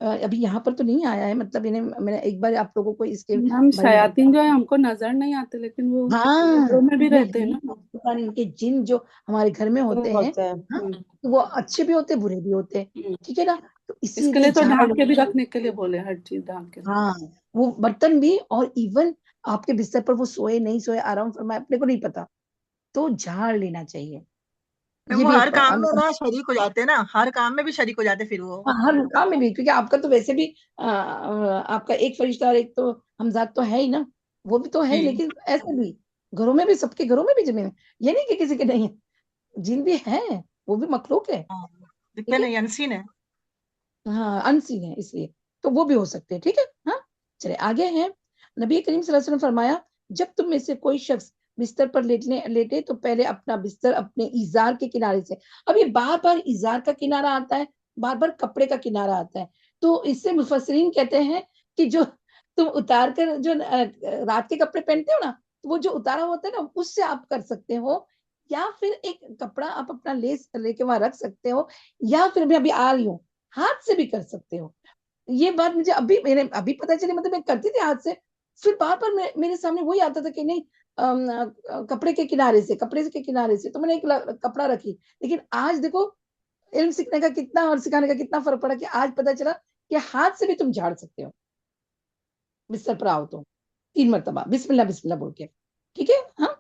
ابھی یہاں پر تو نہیں آیا ہے, مطلب میں نے ایک بار آپ لوگوں کو اس کے ہم شیاطین جو ہے ہم کو نظر نہیں آتے, لیکن وہ گھروں میں بھی رہتے ہیں نا. ان کے جن جو ہمارے گھر میں ہوتے ہیں وہ اچھے بھی ہوتے برے بھی ہوتے, ٹھیک ہے نا. تو اس کے لیے تو ڈھانپ کے بھی رکھنے کے لیے بولے, ہر چیز ڈھانپ کے. ہاں, وہ برتن بھی, اور ایون آپ کے بستر پر وہ سوئے نہیں سوئے, آرام فرمائے, اپنے کو نہیں پتا, تو جھاڑ لینا چاہیے. وہ ہر کام میں نا شریک ہو جاتے ہیں نا, ہر کام میں بھی شریک ہو جاتے ہیں پھر وہ, ہر کام میں بھی, کیونکہ آپ کا تو ویسے بھی آپ کا ایک فرشتہ اور ایک تو ہمزاد تو ہے ہی نا, وہ بھی تو ہے, لیکن ایسے بھی گھروں میں بھی, سب کے گھروں میں بھی جن, یہ نہیں کہ کسی کے نہیں, جن بھی ہیں وہ بھی مخلوق ہے, دکھتے نہیں, انسین ہے. ہاں انسین ہے, اس لیے تو وہ بھی ہو سکتے ہیں, ٹھیک ہے. ہاں چلے آگے ہیں, نبی کریم صلی اللہ علیہ وسلم فرمایا, جب تم میں سے کوئی شخص بستر پر لیٹے تو پہلے اپنا بستر اپنے ایزار کے کنارے سے, اب یہ بار بار ایزار کا کنارہ آتا ہے, بار بار کپڑے کا کنارہ آتا ہے, تو اس سے مفسرین کہتے ہیں کہ جو تم اتار کر جو رات کے کپڑے پہنتے ہو نا, وہ جو اتارا ہوتا ہے نا, اس سے آپ کر سکتے ہو, یا پھر ایک کپڑا آپ اپنا لیس لے کے وہاں رکھ سکتے ہو, یا پھر میں ابھی آ رہی ہوں ہاتھ سے بھی کر سکتے ہو. یہ بات مجھے ابھی پتہ چلی, مطلب میں کرتی تھی ہاتھ سے, پھر بار بار میرے سامنے وہی آتا تھا کہ نہیں کپڑے کے کنارے سے, تو میں نے ایک کپڑا رکھی. لیکن آج دیکھو علم سیکھنے کا کتنا اور سکھانے کا کتنا فرق پڑا, کہ آج پتہ چلا کہ ہاتھ سے بھی تم جھاڑ سکتے ہو. بستر پر آؤ تو 3 مرتبہ بسم اللہ بول کے, ٹھیک ہے. ہاں,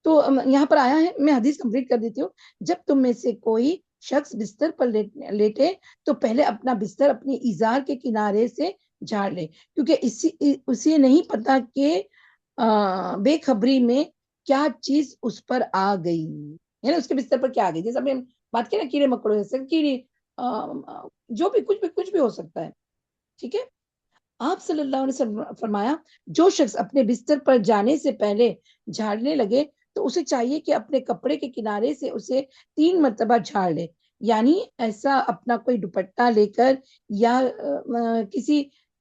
تو یہاں پر آیا ہے, میں حدیث کمپلیٹ کر دیتی ہوں. جب تم میں سے کوئی شخص بستر پر لیٹے تو پہلے اپنا بستر اپنی ایزار کے کنارے سے جھاڑ لے, کیونکہ اسے نہیں پتا کہ بے خبری میں کیا چیز اس پر آ گئی, یعنی اس کے بستر پر کیا آ گئی. جیسے ہم بات کریں نا کیڑے مکوڑے سے, کیڑی جو بھی کچھ بھی ہو سکتا ہے, ٹھیک ہے. آپ صلی اللہ علیہ وسلم فرمایا, جو شخص اپنے بستر پر جانے سے پہلے جھاڑنے لگے تو اسے چاہیے کہ اپنے کپڑے کے کنارے سے اسے 3 مرتبہ جھاڑ لے, یعنی ایسا اپنا کوئی دوپٹہ لے کر یا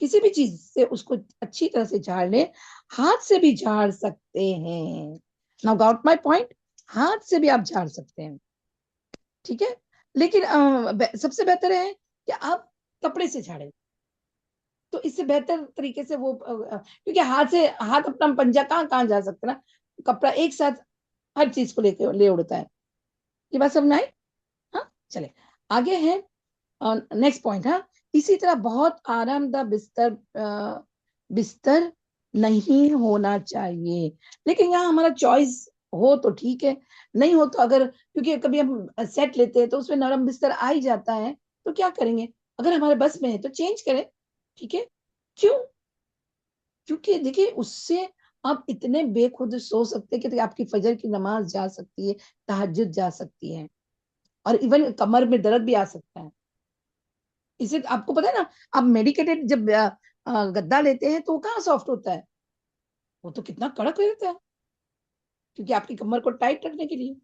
کسی بھی چیز سے اس کو اچھی طرح سے جھاڑ لے. ہاتھ سے بھی جھاڑ سکتے ہیں, ناؤ گاٹ مائی پوائنٹ, ہاتھ سے بھی آپ جھاڑ سکتے ہیں, ٹھیک ہے. لیکن سب سے بہتر ہے کہ آپ کپڑے سے جھاڑیں, تو اس سے بہتر طریقے سے وہ کیونکہ ہاتھ اپنا پنجہ کہاں جا سکتا نا, کپڑا ایک ساتھ ہر چیز کو لے اڑتا ہے. یہ بات سمجھ آئی؟ ہاں چلے آگے ہے نیکسٹ پوائنٹ. ہاں اسی طرح بہت آرام دہ بستر نہیں ہونا چاہیے. لیکن یہاں ہمارا چوائس ہو تو ٹھیک ہے, نہیں ہو تو اگر کیونکہ کبھی ہم سیٹ لیتے ہیں تو اس میں نرم بستر آ ہی جاتا ہے, تو کیا کریں گے, اگر ہمارے بس میں ہے تو چینج کریں. ٹھیک ہے, کیوں؟ کیونکہ دیکھیے اس سے آپ اتنے بے خود سو سکتے کہ آپ کی فجر کی نماز جا سکتی ہے, تہجد جا سکتی ہے, اور ایون کمر میں درد بھی آ سکتا ہے. اسے آپ کو پتا ہے نا, آپ میڈیکیٹڈ جب گدا لیتے ہیں تو وہ کہاں سافٹ ہوتا ہے, وہ تو کتنا کڑک ہو جاتا ہے, کیونکہ آپ کی کمر کو ٹائٹ رکھنے کے لیے.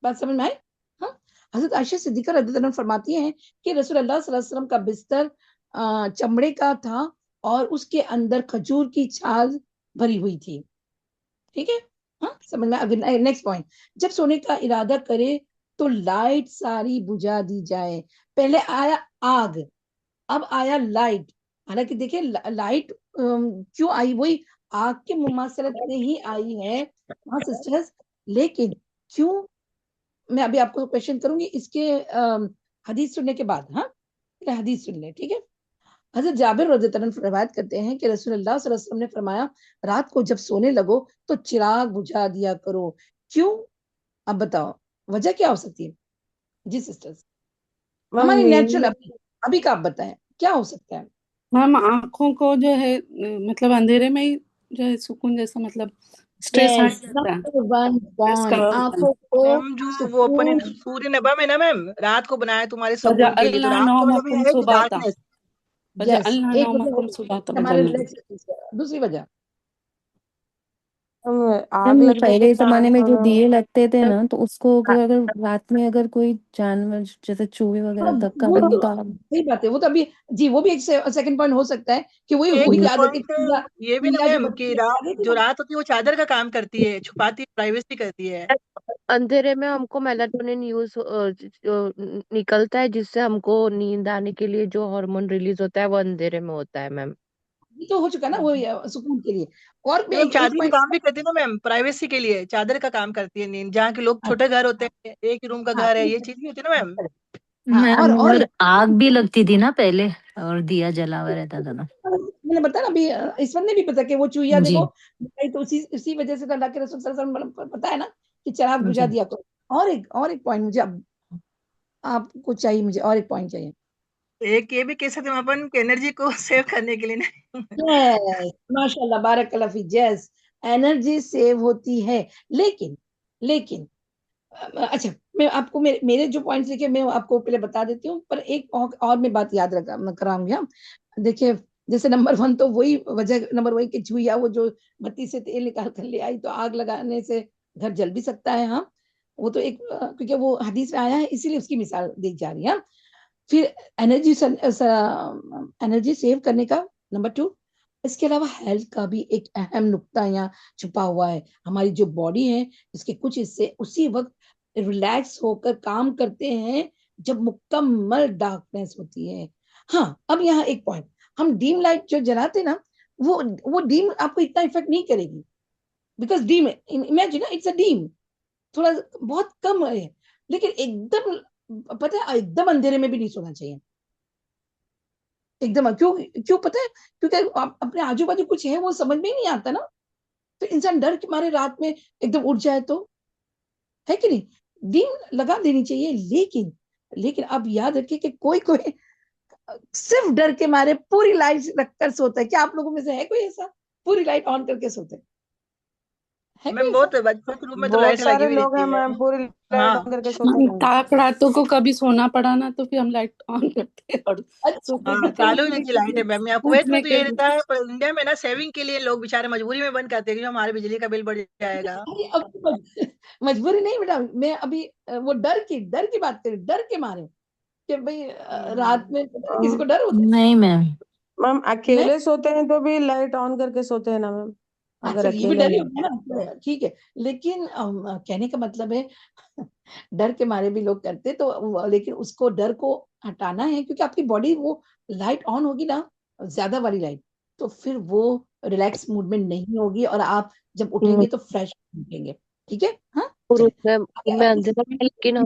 بات سمجھ میں آئی؟ ہاں حضرت عائشہ صدیقہ رضی اللہ عنہا فرماتی ہیں کہ رسول اللہ صلی اللہ علیہ وسلم کا بستر چمڑے کا تھا اور اس کے اندر کھجور کی چھال بھری ہوئی تھی. ٹھیک ہے, ہاں سمجھ میں. اگر نیکسٹ پوائنٹ, جب سونے کا ارادہ کرے تو لائٹ ساری بجھا دی جائے. پہلے آیا آگ, اب آیا لائٹ. حالانکہ دیکھیں لائٹ کیوں آئی, وہی آگ کے مماثلت میں ہی آئی ہے ہاں سسٹرز. لیکن کیوں, میں ابھی آپ کو کویشچن کروں گی اس کے حدیث سننے کے بعد. ہاں حدیث سن لیں, ٹھیک ہے. حضرت جابر رضی اللہ عنہ روایت کرتے ہیں کہ رسول اللہ صلی اللہ علیہ وسلم نے فرمایا, رات کو جب سونے لگو تو چراغ بجھا دیا کرو. کیوں؟ اب بتاؤ وجہ کیا ہو سکتی ہے جی سسٹرز؟ ہماری نیچرل ابھی کا آپ بتائیں کیا ہو سکتا ہے؟ میم آنکھوں کو جو ہے مطلب اندھیرے میں ہی جو ہے سکون جیسا, مطلب اسٹریس ہٹ جاتا ہے. آنکھوں کو میم جو وہ اپنے سورہ نبا میں نا میم رات کو بنایا تمہارے سکون کے لیے, تو وَجَعَلْنَا رات کا مطلب نَوْمَكُمْ یہ ہے کہ سُبَاتًا, ڈارکنیس. وَجَعَلْنَا ایک نَوْمَكُمْ سُبَاتًا ہمارے بدلنا. دوسری وجہ آگ لگ پہلے جاتی زمانے میں جو دیے لگتے تھے ہے. نا, تو اس کو اگر رات میں اگر کوئی جانور جیسے چوہے وغیرہ دھکا وہ مارے تو تو آپ صحیح بات ہے, وہ تو ابھی جی وہ بھی ایک سیکنڈ پوائنٹ ہو سکتا ہے کہ وہی ایک وہی عادت پوائنٹ یہ بھی نا جو میم کہ جو رات ہوتی ہے وہ چادر کا کام کرتی ہے, چھپاتی ہے, پرائیویسی کرتی ہے. اندھیرے میں ہم کو میلاٹونن یوز نکلتا ہے, جس سے ہم کو نیند آنے کے لیے جو ہارمون ریلیز ہوتا ہے وہ اندھیرے میں ہوتا ہے میم. یہ تو ہو چکا نا وہ سکون کے لیے. اور میم چادر کا پوائنٹ کام بھی کرتی ہے نا میم, پرائیویسی کے لیے چادر کا کام کرتی ہے نیند. جہاں کے لوگ چھوٹے گھر ہوتے ہیں, ایک ہی روم کا گھر ہے, یہ چیز بھی ہوتی ہے نا میم. اور اور آگ بھی لگتی تھی نا پہلے, اور دیا جلا ہوا رہتا تھا نا. میں نے بتایا نا ابھی اس وقت نے بھی پتا کہ وہ چوہیا جی دیکھو تو اسی وجہ سے اللہ کے رسول صلی اللہ علیہ وسلم پتا ہے نا کہ چراغ بجھا دیا کرو. اور ایک پوائنٹ مجھے آپ کو چاہیے, مجھے اور ایک پوائنٹ چاہیے. ایک یہ بھی کہہ سکتے ہیں اپن کہ انرجی کو سیو کرنے کے لیے نہیں. ماشاء اللہ بارک اللہ فیک, جیس انرجی سیو ہوتی ہے. لیکن اچھا میں آپ کو میرے جو پوائنٹس لکھے میں آپ کو پہلے بتا دیتی ہوں, پر ایک اور میں بات یاد کراؤں گی. دیکھیے جیسے نمبر 1 تو وہی وجہ, نمبر 1 کہ چوہیا وہ جو بتی سے تیل نکال کر لے آئی, تو آگ لگانے سے گھر جل بھی سکتا ہے. ہاں وہ تو ایک کیونکہ وہ حدیث میں آیا ہے, اسی لیے اس کی مثال دی جا رہی ہے. پھر انرجی سیو کرنے کا نمبر 2, اس کے علاوہ ہیلتھ کا بھی ایک اہم نقطہ یہاں چھپا ہوا ہے. ہماری جو باڈی ہے اس کے کچھ حصے اسی وقت ریلیکس ہو کر کام کرتے ہیں جب مکمل ڈارکنیس ہوتی ہے. ہاں اب یہاں ایک پوائنٹ, ہم ڈیم لائٹ جو جلاتے نا وہ ڈیم آپ کو اتنا افیکٹ نہیں کرے گی, because dam imagine it's a dam, تھوڑا بہت کم ہے. لیکن ایک دم پتہ ہے ایک دم اندھیرے میں بھی نہیں سونا چاہیے ایک دم. کیوں پتہ ہے؟ کیونکہ اپنے آجو باجو کچھ ہے وہ سمجھ میں ہی نہیں آتا نا, تو انسان ڈر کے مارے رات میں ایک دم اٹھ جائے تو ہے کہ نہیں. ڈیم لگا دینی چاہیے. لیکن اب یاد رکھیے کہ کوئی صرف ڈر کے مارے پوری لائٹ رکھ کر سوتا ہے. کیا آپ لوگوں میں سے ہے کوئی ایسا پوری لائٹ آن کر کے سوتے ہے؟ میم بہت بچپن روم میں تو بہت لائٹ لگی سارے ہوئی لوگ رہتی ہیں ہے. میم, پوری لائٹ ہاں آن کر کے سوتے ہیں. تاک راتوں کو کبھی سونا پڑا نا تو پھر ہم لائٹ آن کرتے ہیں اور سوتے ہاں ہیں. تو چالو رہتی لائٹ ہے میم. کویت میں پوچھنے تو کے یہ لیے رہتا ہے, پر انڈیا میں نا سیونگ کے لیے لوگ بےچارے مجبوری میں بند کرتے ہیں کہ ہمارے بجلی کا بل بڑھ جائے گا. مجبوری نہیں بیٹا, میں ابھی وہ ڈر کی بات کری, ڈر کے مارے کہ بھئی رات میں کسی کو ڈر ہوتا نہیں میم, میم اکیلے سوتے ہیں تو بھی لائٹ آن کر کے سوتے ہیں نا میم, اگر اچھا یہ بھی اکیلے ڈر ہی ہیں. ہوتا ہے نا, ٹھیک ہے. لیکن کہنے کا مطلب ہے ڈر کے مارے بھی لوگ کرتے, تو لیکن اس کو ڈر کو ہٹانا ہے, کیونکہ آپ کی باڈی وہ لائٹ آن ہوگی نا زیادہ والی لائٹ، تو پھر وہ ریلیکس موڈ میں نہیں ہوگی اور آپ جب اٹھیں گے تو فریش اٹھیں گے. ٹھیک ہے. ہاں اور چلیں. روم میں اندھیرا ہے لیکن ہم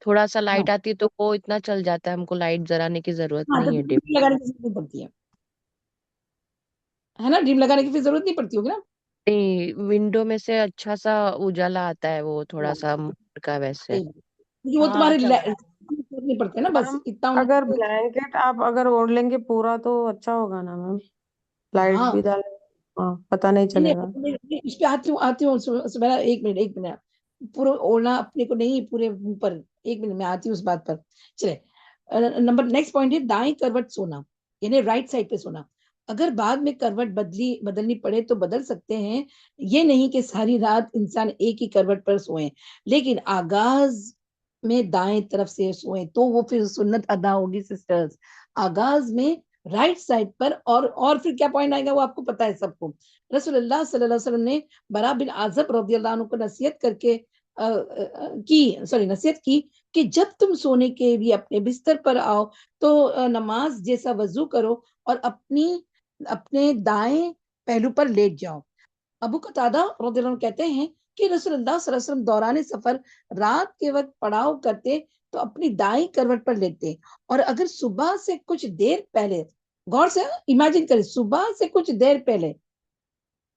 تھوڑا سا ہاں لائٹ آتی ہے تو وہ اتنا چل جاتا ہے, ہم کو لائٹ جلانے کی ضرورت ہاں تو نہیں ہے. ڈیم ڈریم لگانے کی ضرورت نہیں پڑتی ہے نا, ڈریم لگانے کی پھر ضرورت نہیں پڑتی ہوگی نا. نہیں, ونڈو میں سے اچھا سا اجالا آتا ہے, وہ تھوڑا سا موڈ کا ویسے. کیونکہ وہ ہاں تمہارے چل جائے. ضرورت نہیں پڑتے نا, بس میم اتنا ہونا اگر چاہیے. بلینکٹ آپ اگر اوڑھ لیں گے پورا تو اچھا ہوگا نا میم, لائٹ ہاں بھی ڈال, ہاں پتہ نہیں نہیں چلے گا. نہیں, اس پہ آتی ہوں سمیرا, ایک منٹ پورا اوڑھنا اپنے کو نہیں, پورے اوپر, ایک منٹ میں آتی ہوں اس بات پر. چلے نمبر نیکسٹ پوائنٹ ہے دائیں کروٹ سونا, یعنی رائٹ سائڈ پہ سونا. اگر بعد میں کروٹ بدلنی پڑے تو بدل سکتے ہیں, یہ نہیں کہ ساری رات انسان ایک ہی کروٹ پر سوئیں, لیکن آغاز میں دائیں طرف سے سوئیں تو وہ پھر سنت ادا ہوگی سسٹرز. آغاز میں رائٹ سائڈ پر, اور پھر کیا پوائنٹ آئے گا وہ آپ کو پتا ہے سب کو. رسول اللہ صلی اللہ علیہ وسلم نے برا بن عازب رضی اللہ عنہ کو نصیحت کی کہ جب تم سونے کے لیے اپنے بستر پر آؤ تو نماز جیسا وضو کرو اور اپنے دائیں پہلو پر لیٹ جاؤ. ابو قتادہ رضی اللہ عنہ کہتے ہیں کہ رسول اللہ صلی اللہ علیہ وسلم دوران سفر رات کے وقت پڑاؤ کرتے تو اپنی دائیں کروٹ پر لیتے, اور اگر صبح سے کچھ دیر پہلے, غور سے امیجن کریں, صبح سے کچھ دیر پہلے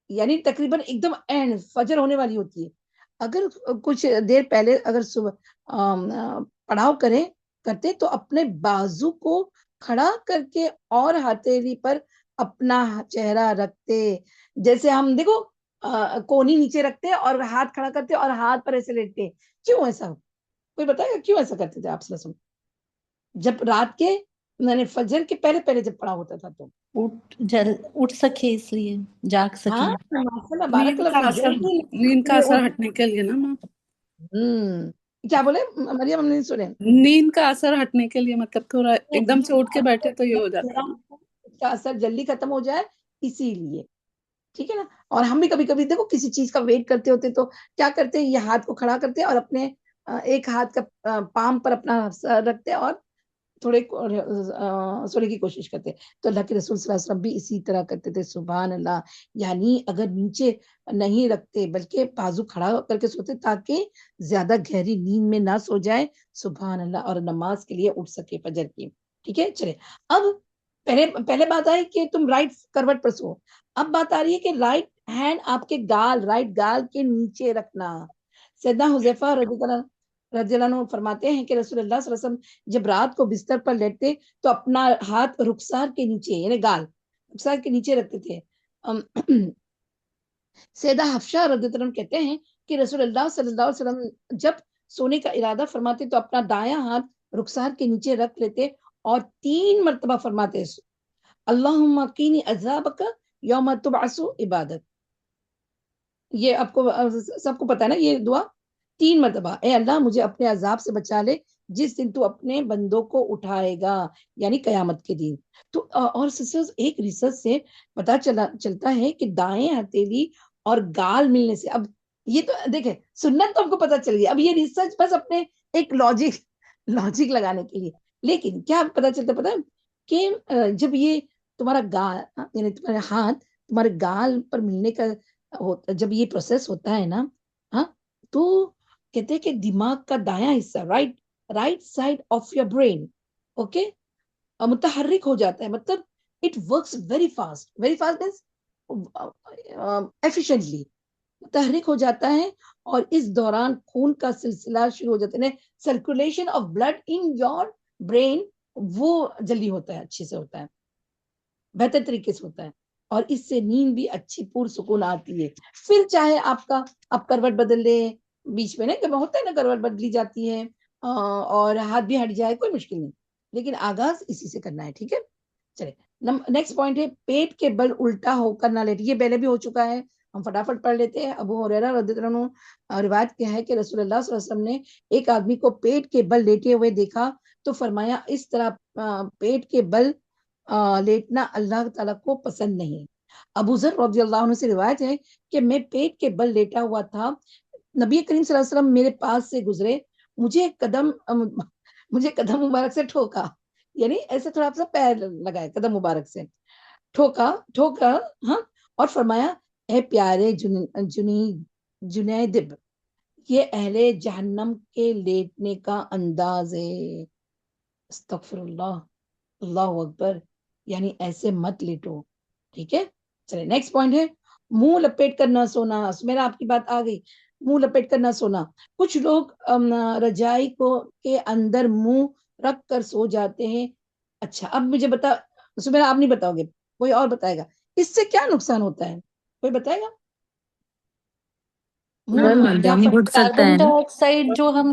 یعنی تقریباً ایک دم اینڈ فجر ہونے والی ہوتی ہے, اگر کچھ دیر پہلے اگر صبح پڑاؤ کرتے تو اپنے بازو کو کھڑا کر کے اور ہتھیلی پر اپنا چہرہ رکھتے, جیسے ہم دیکھو کونی نیچے رکھتے اور ہاتھ کھڑا کرتے اور ہاتھ پر ایسے لیٹتے. کیوں ایسا, کوئی بتائے گا کیوں ایسا کرتے تھے آپ صلی اللہ علیہ وسلم جب رات کے یعنی فجر کے پہلے جب پڑا ہوتا تھا تو اٹھ سکے, اس لیے جاگ سکے. ہاں ماشاءاللہ بارک نیند اللہ کا فیک. نیند کا اثر ہٹنے کے لیے نا ماں, کیا بولے مریم, ہم نہیں سنے. نیند کا اثر ہٹنے کے لیے, مطلب تھوڑا ایک دم سے اٹھ کے بیٹھے تو یہ ہو جاتا ہے. اس کا اثر جلدی ختم ہو جائے اسی لیے, ٹھیک ہے نا. اور ہم بھی کبھی کبھی دیکھو کسی چیز کا ویٹ کرتے ہوتے تو کیا کرتے ہیں, یہ ہاتھ کو کھڑا کرتے اور اپنے ایک ہاتھ کا پام پر اپنا سر رکھتے اور تھوڑے سونے کی کوشش کرتے. تو اللہ کے رسول صلی اللہ علیہ وسلم بھی اسی طرح کرتے تھے. سبحان اللہ, یعنی اگر نیچے نہیں رکھتے بلکہ بازو کھڑا کر کے سوتے تاکہ زیادہ گہری نیند میں نہ سو جائے. سبحان اللہ, اور نماز کے لیے اٹھ سکے فجر کی. ٹھیک ہے, چلے اب پہلے بات آئی کہ تم رائٹ کروٹ پر سو, اب بات آ رہی ہے کہ رائٹ ہینڈ آپ کے رائٹ گال کے نیچے رکھنا. سیدنا حذیفہ رضی اللہ عنہ فرماتے ہیں کہ رسول اللہ صلی اللہ علیہ وسلم جب رات کو بستر پر لیٹتے تو اپنا ہاتھ رخسار کے نیچے یعنی گال رخسار کے نیچے رکھتے تھے. سیدہ حفصہ رضی اللہ عنہ کہتے ہیں کہ رسول اللہ صلی اللہ علیہ وسلم جب سونے کا ارادہ فرماتے تو اپنا دایاں ہاتھ رخسار کے نیچے رکھ لیتے اور 3 مرتبہ فرماتے اللہم قینی عذابک یوم تبعث عبادک. یہ آپ کو سب کو پتا ہے نا یہ دعا 3 مرتبہ, اے اللہ مجھے اپنے عذاب سے بچا لے جس دن تو اپنے بندوں کو اٹھائے گا, یعنی قیامت کے دن. تو اور سسٹرز ایک ریسرچ سے پتا چلتا ہے کہ دائیں ہتھیلی اور گال ملنے سے, اب یہ تو دیکھیں سنت تو ہم کو پتا چل گیا, اب یہ ریسرچ بس اپنے ایک لاجک لگانے کے لیے, لیکن کیا پتا چلتا ہے کہ جب یہ تمہارا گال یعنی تمہارا ہاتھ تمہارے گال پر ملنے کا جب یہ پروسیس ہوتا ہے نا, ہاں تو کہتے ہیں کہ دماغ کا دایاں حصہ right side of your brain okay متحرک ہو جاتا ہے. مطلب it works very fast means efficiently متحرک ہو جاتا ہے, اور اس دوران خون کا سلسلہ شروع ہو جاتا ہے. Circulation of blood in your brain وہ جلدی ہوتا ہے, اچھے سے ہوتا ہے, بہتر طریقے سے ہوتا ہے, اور اس سے نیند بھی اچھی پرسکون آتی ہے. پھر چاہے آپ کروٹ بدل لیں بیچ میں, کہ ہوتا ہے نا کروٹ بدلی جاتی ہے اور ہاتھ بھی ہٹ جائے, کوئی مشکل نہیں, لیکن آغاز اسی سے کرنا ہے. ٹھیک ہے, چلے نیکسٹ پوائنٹ ہے پیٹ کے بل الٹا ہو کر نہ لیٹے. یہ پہلے بھی ہو چکا ہے, ہم فٹافٹ پڑھ لیتے ہیں. ابو ہریرہ رضی اللہ عنہ روایت کیا ہے کہ رسول اللہ صلی اللہ علیہ وسلم نے ایک آدمی کو پیٹ کے بل لیٹے ہوئے دیکھا تو فرمایا اس طرح پیٹ کے بل لیٹنا اللہ تعالیٰ کو پسند نہیں. ابو ذر رضی اللہ عنہ سے روایت ہے کہ میں پیٹ کے بل لیٹا ہوا تھا, نبی کریم صلی اللہ علیہ وسلم میرے پاس سے گزرے, مجھے قدم مبارک سے ٹھوکا, یعنی ایسے تھوڑا سا پیر لگائے قدم مبارک سے، ٹھوکا ہاں، اور فرمایا اے پیارے جنیدب، یہ اہل جہنم کے لیٹنے کا انداز ہے. استغفر اللہ، اللہ اکبر، یعنی ایسے مت لیٹو. ٹھیک ہے، چلے نیکسٹ پوائنٹ ہے منہ لپیٹ کر نہ سونا. میرا آپ کی بات آ گئی، منہ لپیٹ کر نہ سونا. کچھ لوگ رجائی کے اندر منہ رکھ کر سو جاتے ہیں. اچھا اب مجھے بتا، میرا آپ نہیں بتاؤ گے، کوئی اور بتائے گا اس سے کیا نقصان ہوتا ہے؟ کوئی بتائے گا؟ میم دم گھٹ سکتا ہے کاربن نا. ڈائی آکسائڈ جو ہم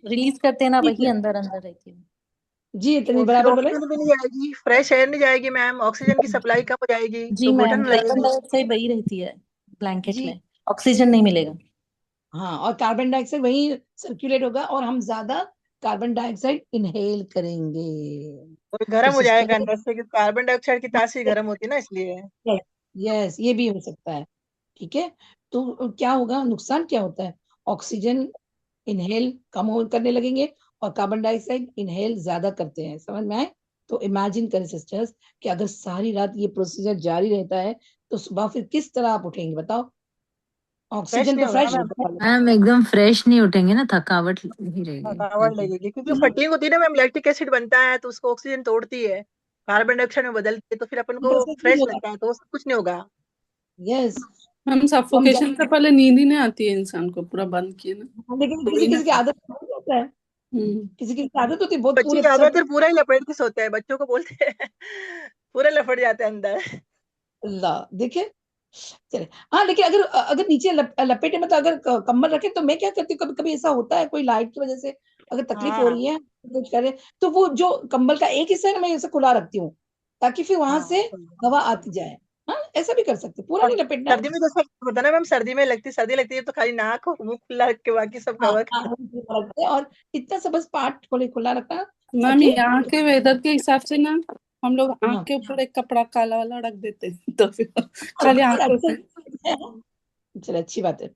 ریلیز کرتے ہیں نا وہی اندر رہتی ہے. جی اتنی اور پھر برابر بولے. آکسیجن بھی نہیں جائے گی، فریش ایئر نہیں جائے گی میم، آکسیجن کی سپلائی کم ہو جائے گی جی تو میم، گھٹن لگے کاربن گی. ڈائی آکسائڈ وہی رہتی ہے بلینکٹ جی میں، آکسیجن نہیں ملے گا. ہاں، اور کاربن ڈائی آکسائڈ وہی سرکولیٹ ہوگا اور ہم زیادہ کاربن ڈائی آکسائڈ انہیل کریں گے. اور تو گرم ہو جائے گا سسٹر اندر سے، کیونکہ کاربن ڈائی آکسائڈ کی تاثیر گرم ہوتی ہے نا، اس لیے. یس یہ بھی ہو سکتا ہے. ٹھیک ہے، تو کیا ہوگا، نقصان کیا ہوتا ہے؟ آکسیجن انہیل کم کرنے لگیں گے اور کاربن ڈائی آکسائڈ انہیل زیادہ کرتے ہیں. سمجھ میں آئے؟ تو امیجن کریں سسٹرز کہ اگر ساری رات یہ پروسیجر جاری رہتا ہے تو صبح پھر کس طرح آپ اٹھیں گے بتاؤ؟ فریش آکسیجن نہیں تو ہوگا فریش نا میم، ہوتا ہے. میم ایک دم فریش نہیں اٹھیں گے نا، تھکاوٹ ہی رہے تھکاوٹ گی. لگے گی، کیونکہ فٹنگ ہوتی ہے نا میم، لیکٹک ایسڈ بنتا ہے تو اس کو آکسیجن توڑتی ہے، کاربن ڈائی آکسائڈ میں بدلتی ہے، تو پھر اپن کو فریش لگتا ہے، تو وہ سب کچھ نہیں ہوگا. یس ہم سفوکیشن سے پہلے نیند ہی نہیں آتی ہے انسان کو، پورا بند کیے نا. لیکن تو کسی وہی نا. کسی کی عادت ہو جاتا ہے، کسی کی عادت ہوتی ہے بہت بچے پورے کی سر. عادت ہے پورا ہی لپیٹ کے سوتے ہیں، بچوں کو بولتے ہیں پورا لپٹ جاتے ہیں اندر. اللہ دیکھے، چلے ہاں. لیکن اگر نیچے لپیٹے مطلب اگر کمبل رکھے تو میں کیا کرتی ہوں، کبھی کبھی ایسا ہوتا ہے کوئی لائٹ کی وجہ سے اگر تکلیف ہو ہاں رہی ہے کچھ کرے تو وہ جو کمبل کا ایک حصہ ہے نا میں اسے کھلا رکھتی ہوں تاکہ پھر وہاں سے ہوا آتی جائے. ہاں ایسا بھی کر سکتے، پورا اور نہیں لپیٹنا ہے. سردی میں جیسا ہوتا ہے نا میم، سردی لگتی ہے تو خالی ناک اور منہ کھلا رکھ کے باقی سب ہاں کور کر. اور اتنا سا بس پارٹ کھلا رکھنا میم تاکہ یہاں کے ویدر کے حساب سے نا ہم لوگ ہاں آنکھ کے اوپر ایک کپڑا کالا والا رکھ دیتے ہیں تو پھر خالی آنکھوں سے. چلے اچھی بات ہے.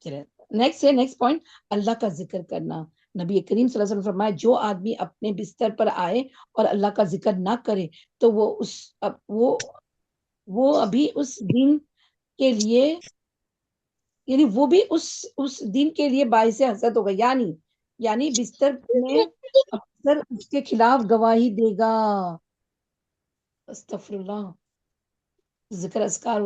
چلے نیکسٹ پوائنٹ، اللہ کا ذکر کرنا. نبی کریم صلی اللہ علیہ وسلم فرمایا جو آدمی اپنے بستر پر آئے اور اللہ کا ذکر نہ کرے تو وہ ابھی اس دن کے لیے، یعنی وہ بھی اس دن کے لیے باعث حسد ہوگا، یعنی بستر میں اکثر اس کے خلاف گواہی دے گا. استغفر اللہ. ذکر اذکار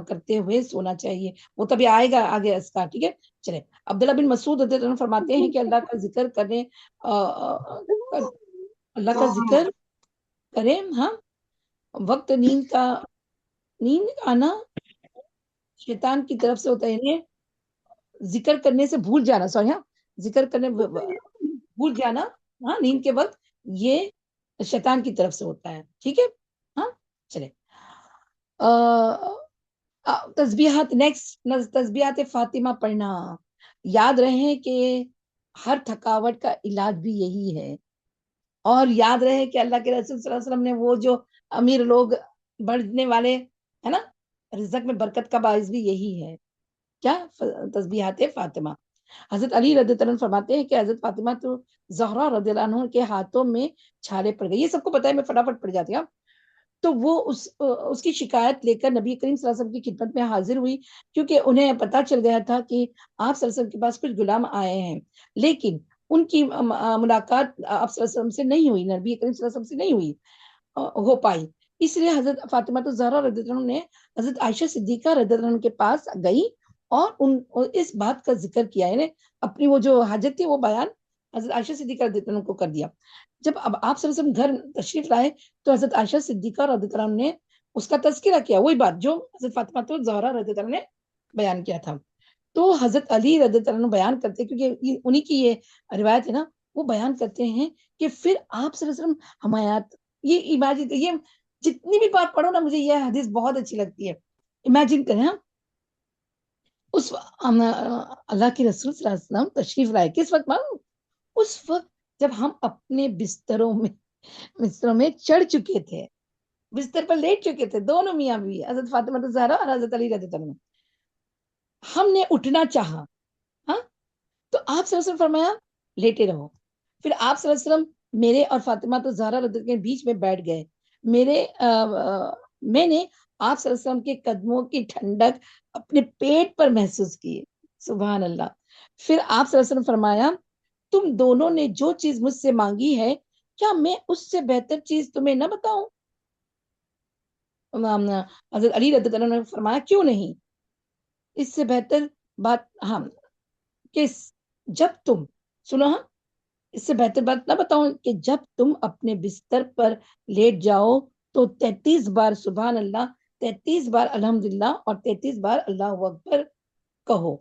کرتے ہوئے سونا چاہیے، وہ تبھی آئے گا آگے اذکار. ٹھیک ہے، چلے عبداللہ بن مسعود رضی اللہ عنہ فرماتے ہیں کہ اللہ کا ذکر کریں، اللہ کا ذکر کریں. ہاں وقت نیند آنا شیطان کی طرف سے ہوتا ہے، یعنی ذکر کرنے سے بھول جانا، سوری ہاں ذکر کرنے بھول جانا ہاں نیند کے وقت، یہ شیطان کی طرف سے ہوتا ہے. ٹھیک ہے ہاں. چلے تسبیحات فاطمہ پڑھنا. یاد رہے کہ ہر تھکاوٹ کا علاج بھی یہی ہے، اور یاد رہے کہ اللہ کے رسول صلی اللہ علیہ وسلم نے وہ جو امیر لوگ بڑھنے والے ہے نا، رزق میں برکت کا باعث بھی یہی ہے. کیا؟ تسبیحات فاطمہ. حضرت علی رضی اللہ عنہ فرماتے ہیں کہ حضرت فاطمہ تو زہرا رضی اللہ عنہ کے ہاتھوں میں چھالے پڑ گئے. یہ سب کو پتہ ہے، میں فٹافٹ پڑ جاتی ہوں. تو وہ اس کی شکایت لے کر نبی کریم صلی اللہ علیہ وسلم کی خدمت میں حاضر ہوئی، کیونکہ انہیں پتا چل گیا تھا کہ آپ صلی اللہ علیہ وسلم کے پاس کچھ غلام آئے ہیں، لیکن ان کی ملاقات آپ صلی اللہ علیہ وسلم سے نہیں ہوئی، نبی کریم صلی اللہ علیہ وسلم سے نہیں ہوئی ہو پائی. اس لیے حضرت فاطمہ تو زہرا رضی اللہ عنہ نے حضرت عائشہ صدیقہ رضی اللہ عنہ کے پاس گئی اور اس بات کا ذکر کیا، یعنی اپنی وہ جو حاجت تھی وہ بیان حضرت عائشہ صدیقہ رضی اللہ عنہ کو کر دیا. جب اب آپ صلی اللہ علیہ وسلم گھر تشریف لائے تو حضرت عائشہ صدیقہ رضی اللہ عنہ نے اس کا تذکرہ کیا، وہی بات جو حضرت فاطمہ تو زہرا رضی اللہ عنہ نے بیان کیا تھا. تو حضرت علی رضی اللہ عنہ بیان کرتے، کیونکہ انہی کی یہ روایت ہے نا، وہ بیان کرتے ہیں کہ پھر آپ صلی اللہ علیہ وسلم ہمایات، یہ امیجن، یہ جتنی بھی بات پڑھو نا مجھے یہ حدیث بہت اچھی لگتی ہے. امیجن کریں ہم اس اللہ کے رسول صلی اللہ علیہ وسلم تشریف لائے کس وقت معلوم؟ اس وقت جب ہم اپنے بستروں میں چڑھ چکے تھے، بستر پر لیٹ چکے تھے، دونوں میاں بیوی حضرت فاطمہ زہرا اور حضرت علی رضی اللہ عنہ. ہم نے اٹھنا چاہا ہاں تو آپ صلی اللہ علیہ وسلم فرمایا لیٹے رہو. پھر آپ صلی اللہ علیہ وسلم میرے اور فاطمہ تو زہرا رضی اللہ عنہا کے بیچ میں بیٹھ گئے. میں نے آپ صلی اللہ علیہ وسلم کے قدموں کی ٹھنڈک اپنے پیٹ پر محسوس کی. سبحان اللہ. پھر آپ صلی اللہ علیہ وسلم فرمایا تم دونوں نے جو چیز مجھ سے مانگی ہے کیا میں اس سے بہتر چیز تمہیں نہ بتاؤں؟ حضرت علی رضی اللہ عنہ نے فرمایا کیوں نہیں، اس سے بہتر بات کہ جب تم سنو اس سے بہتر بات نہ بتاؤں کہ جب تم اپنے بستر پر لیٹ جاؤ تو 33 بار سبحان اللہ، 33 بار الحمدللہ اور 33 بار اللہ اکبر کہو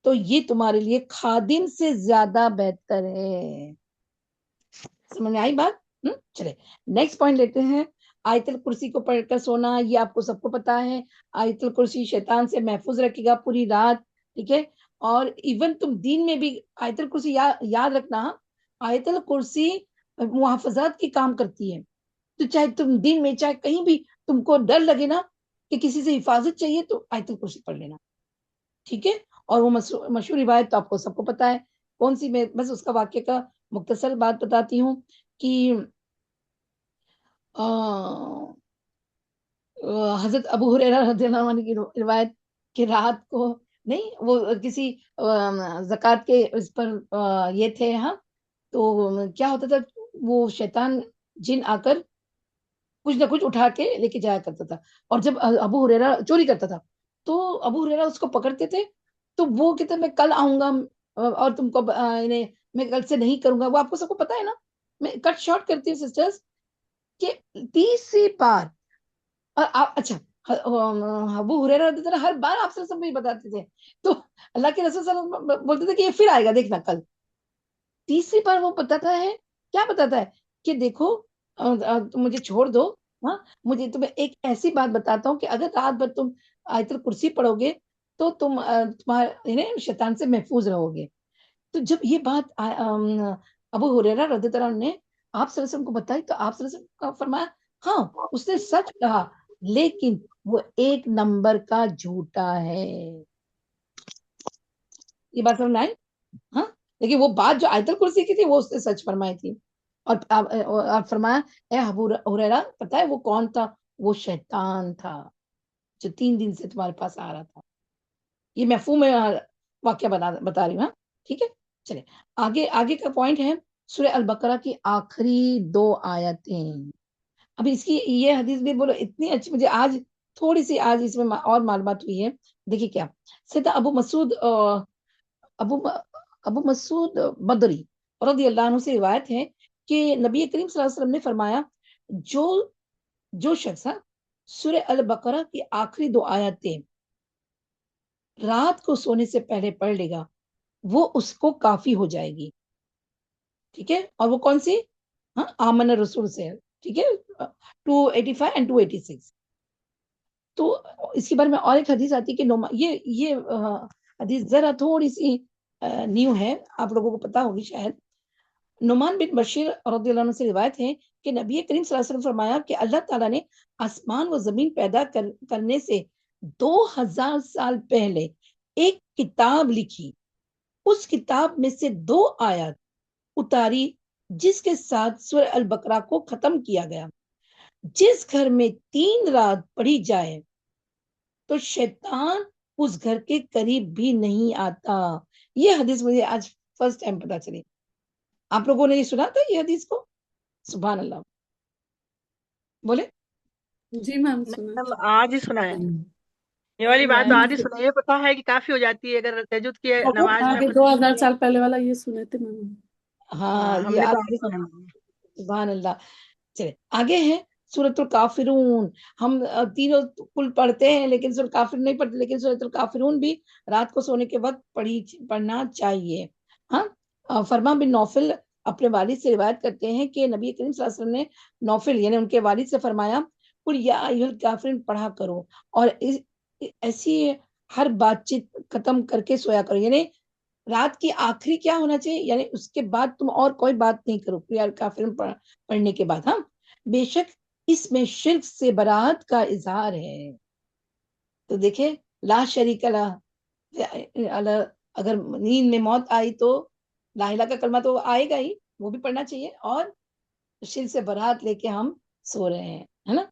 تو یہ تمہارے لیے خادم سے زیادہ بہتر ہے. سمجھ میں آئی بات؟ چلے نیکسٹ پوائنٹ لیتے ہیں. آیت الکرسی کو پڑھ کر سونا، یہ آپ کو سب کو پتا ہے. آیت الکرسی شیطان سے محفوظ رکھے گا پوری رات. ٹھیک ہے، اور ایون تم دین میں بھی آیت الکرسی یاد رکھنا، آیت الکرسی محافظات کی کام کرتی ہے. تو چاہے تم دین میں چاہے کہیں بھی تم کو ڈر لگے نا کہ کسی سے حفاظت چاہیے تو آیت الکرسی پڑھ لینا. ٹھیک ہے، اور وہ مشہور روایت تو آپ کو سب کو پتا ہے کون سی. میں بس اس کا واقعہ کا مختصر بات بتاتی ہوں کہ حضرت ابو ہریرہ رضی اللہ عنہ کی روایت کہ رات کو نہیں وہ کسی زکوٰۃ کے اس پر یہ تھے تو کیا ہوتا تھا وہ شیطان جن آ کر کچھ نہ کچھ اٹھا کے لے کے جایا کرتا تھا. اور جب ابو ہریرہ چوری کرتا تھا تو ابو ہریرہ اس کو پکڑتے تھے تو وہ کہتے میں کل آؤں گا اور تم کو میں کل سے نہیں کروں گا. وہ آپ کو سب کو پتا ہے نا. میں کٹ شارٹ کرتی ہوں سسٹرز کہ 30 بار. اور اچھا ابو ہریرہ رضی اللہ عنہ ہر بار آپ سے سب کو بتاتے تھے تو اللہ کے رسول صلی اللہ علیہ وسلم بولتے تھے کہ یہ پھر آئے گا دیکھنا کل. 30 بار وہ بتاتا ہے کیا بتاتا ہے کہ دیکھو مجھے چھوڑ دو. مجھے تمہیں ایک ایسی بات بتاتا ہوں کہ اگر رات بھر تم آیت الکرسی پڑھو گے تو تم تمہارے شیطان سے محفوظ رہو گے. تو جب یہ بات ابو ہریرہ رضی اللہ عنہ نے آپ صلی اللہ علیہ وسلم کو بتائی تو آپ صلی اللہ علیہ وسلم کا فرمایا ہاں اس نے سچ کہا لیکن وہ 1 نمبر کا جھوٹا ہے. یہ بات سمجھ آئی؟ لیکن وہ بات جو آیت الکرسی کی تھی وہ اس نے سچ فرمائی تھی. اور فرمایا اے ابو ہریرہ پتا ہے وہ کون تھا؟ وہ شیطان تھا جو 3 دن سے تمہارے پاس آ رہا تھا. یہ مفہوم واقعہ بتا رہی ہوں. ٹھیک ہے، چلے آگے کا پوائنٹ ہے سورہ البقرہ کی آخری 2 آیتیں. ابھی اس کی یہ حدیث بھی بولو اتنی اچھی مجھے آج تھوڑی سی آج اس میں اور معلومات ہوئی ہے. دیکھیے کیا سیدنا ابو مسعود بدری رضی اللہ عنہ سے روایت ہے کہ نبی کریم صلی اللہ علیہ وسلم نے فرمایا جو شخص سورہ البقرہ کی آخری 2 آیتیں رات کو سونے سے پہلے پڑھ لے گا وہ اس کو کافی ہو جائے گی. ٹھیک ہے، اور وہ کون سی؟ آمن رسول سے. ٹھیک ہے، 285 and 286. تو اس کے بارے میں اور ایک حدیث آتی ہے کہ یہ حدیث ذرا تھوڑی سی نیو ہے، آپ لوگوں کو پتا ہوگی شاید. نعمان بن بشیر رضی اللہ عنہ سے روایت ہے کہ نبی کریم صلی اللہ علیہ وسلم فرمایا کہ اللہ تعالیٰ نے آسمان و زمین پیدا کرنے سے 2000 سال پہلے ایک کتاب لکھی. اس کتاب میں سے 2 آیات اتاری جس کے ساتھ سورہ البقرہ کو ختم کیا گیا. جس گھر میں 3 رات پڑھی جائے تو شیطان اس گھر کے قریب بھی نہیں آتا. یہ حدیث مجھے آج فرسٹ ٹائم پتا چلی. آپ لوگوں نے یہ سنا تھا یہ حدیث کو؟ سبحان اللہ. بولے جی میم سنا. آج ہی سنا ہے یہ والی بات. آج ہی سنا. یہ پتا ہے کہ کافی ہو جاتی ہے اگر تہجد کی نماز میں 2000 سال پہلے والا یہ سنے تھے میم. ہم نے تو آج ہی سنا. سبحان اللہ. چلے آگے ہے سورۃ الکافرون. ہم تینوں کل پڑھتے ہیں لیکن سورۃ الکافرون نہیں پڑھتے، لیکن سورۃ الکافرون بھی رات کو سونے کے وقت پڑھنا چاہیے. فرما بن نوفل اپنے والد سے روایت کرتے ہیں کہ نبی کریم صلی اللہ علیہ وسلم نے نوفل یعنی ان کے والد سے فرمایا قل یا ایھا الکافرون پڑھا کرو اور ایسی ہر بات چیت ختم کر کے سویا کرو. یعنی رات کی آخری کیا ہونا چاہیے، یعنی اس کے بعد تم اور کوئی بات نہیں کرو قل یا الکافرون پڑھنے کے بعد. بے شک اس میں شرک سے براءت کا اظہار ہے. تو دیکھیں لا شریک لہ، اگر نیند میں موت آئی تو لا الہ کا کلمہ تو آئے گا ہی، وہ بھی پڑھنا چاہیے، اور شرک سے برات لے کے ہم سو رہے ہیں، ہے نا.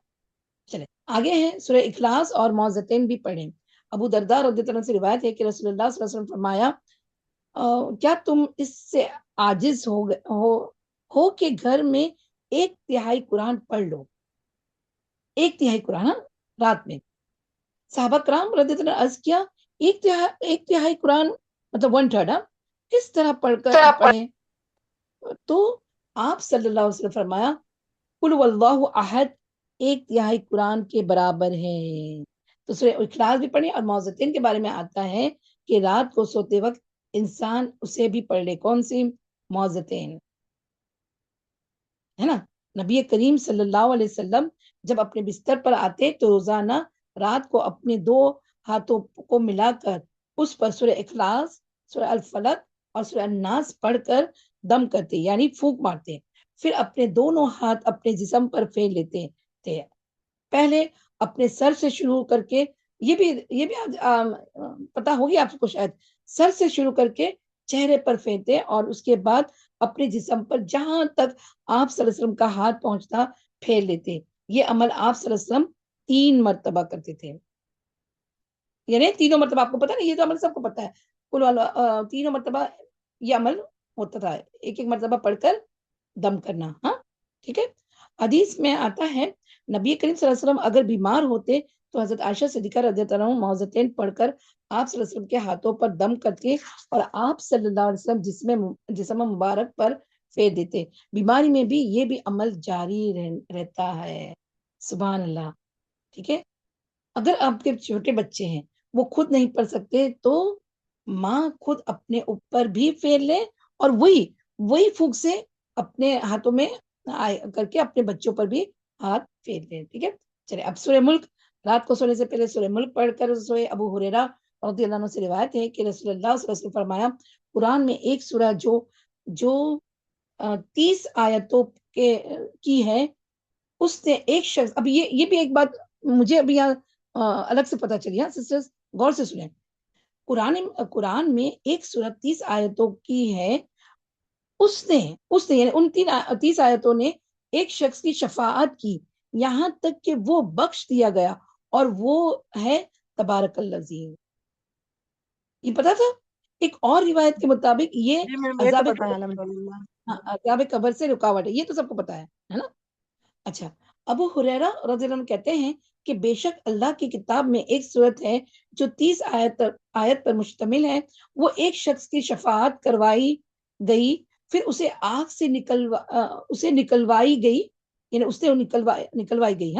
چلے آگے ہیں، سورہ اخلاص اور معوذتین بھی پڑھیں. ابو درداء رضی اللہ عنہ سے روایت ہے کہ رسول اللہ صلی اللہ علیہ وسلم فرمایا کیا تم اس سے عاجز ہو کہ گھر میں 1/3 قرآن پڑھ لو. 1/3 قرآن رات میں. صحابہ کرام رضی اللہ عنہ عرض کیا 1/3 قرآن مطلب 1/3 کس طرح پڑھ کر پڑھیں؟ تو آپ صلی اللہ علیہ وسلم فرمایا قل واللہ احد 1/3 قرآن کے برابر ہے. تو سورہ اخلاص بھی پڑھیں، اور معوذتین کے بارے میں آتا ہے کہ رات کو سوتے وقت انسان اسے بھی پڑھ لے. کون سی؟ معوذتین، ہے نا. نبی کریم صلی اللہ علیہ وسلم جب اپنے بستر پر آتے تو روزانہ رات کو اپنے 2 ہاتھوں کو ملا کر اس پر سورہ اخلاص، سورہ الفلق اور سورہ الناس پڑھ کر دم کرتے، یعنی پھونک مارتے. پھر اپنے دونوں ہاتھ اپنے جسم پر پھیر لیتے تھے. پہلے اپنے سر سے شروع کر کے، یہ بھی پتہ ہوگی آپ کو شاید، سر سے شروع کر کے چہرے پر پھیرتے، اور اس کے بعد اپنے جسم پر جہاں تک آپ صلی اللہ علیہ وسلم کا ہاتھ پہنچتا پھیر لیتے. یہ عمل آپ صلی اللہ علیہ وسلم 3 مرتبہ کرتے تھے. یعنی 3 مرتبہ، آپ کو پتا نا، یہ تو عمل سب کو پتا ہے، 3 مرتبہ یہ عمل ہوتا تھا، 1 مرتبہ پڑھ کر دم کرنا. ہاں ٹھیک ہے. حدیث میں آتا ہے نبی کریم صلی اللہ علیہ وسلم اگر بیمار ہوتے تو حضرت عائشہ صدیقہ رضی اللہ عنہ معوذتین پڑھ کر آپ صلی اللہ علیہ وسلم کے ہاتھوں پر دم کرتے، اور آپ صلی اللہ علیہ وسلم جسم مبارک پر پھیر دیتے. بیماری میں بھی یہ بھی عمل جاری رہتا ہے. سبحان اللہ. ٹھیک ہے. اگر آپ کے چھوٹے بچے ہیں، وہ خود نہیں پڑھ سکتے، تو ماں خود اپنے اوپر بھی پھیر لے، اور وہی پھونک سے اپنے ہاتھوں میں کر کے اپنے بچوں پر بھی ہاتھ پھیر لے. ٹھیک ہے. چلے اب سورہ ملک. رات کو سونے سے پہلے سورہ ملک پڑھ کر سوئے. ابو ہریرہ رضی اللہ عنہ سے روایت ہے کہ رسول اللہ صلی اللہ علیہ وسلم فرمایا قرآن میں ایک سورہ جو 30 آیتوں کی ہے، اس نے ایک شخص، اب یہ بھی ایک بات مجھے ابھی الگ سے پتا چلی. سسٹرز غور سے سنیں. قرآن میں ایک سورہ 30 آیتوں کی ہے، اس نے یعنی ان 30 آیتوں نے ایک شخص کی شفاعت کی، یہاں تک کہ وہ بخش دیا گیا، اور وہ ہے تبارک الذی. یہ پتا تھا؟ ایک اور روایت کے مطابق یہ عذاب قبر سے رکاوٹ ہے. یہ تو سب کو پتا ہے نا. اچھا، ابو ہریرہ رضی اللہ عنہ کہتے ہیں کہ بے شک اللہ کی کتاب میں ایک سورت ہے جو 30 آیت پر مشتمل ہے. وہ ایک شخص کی شفاعت کروائی گئی، پھر اسے آگ سے نکلوائی گئی، یعنی اس سے نکلوائی گئی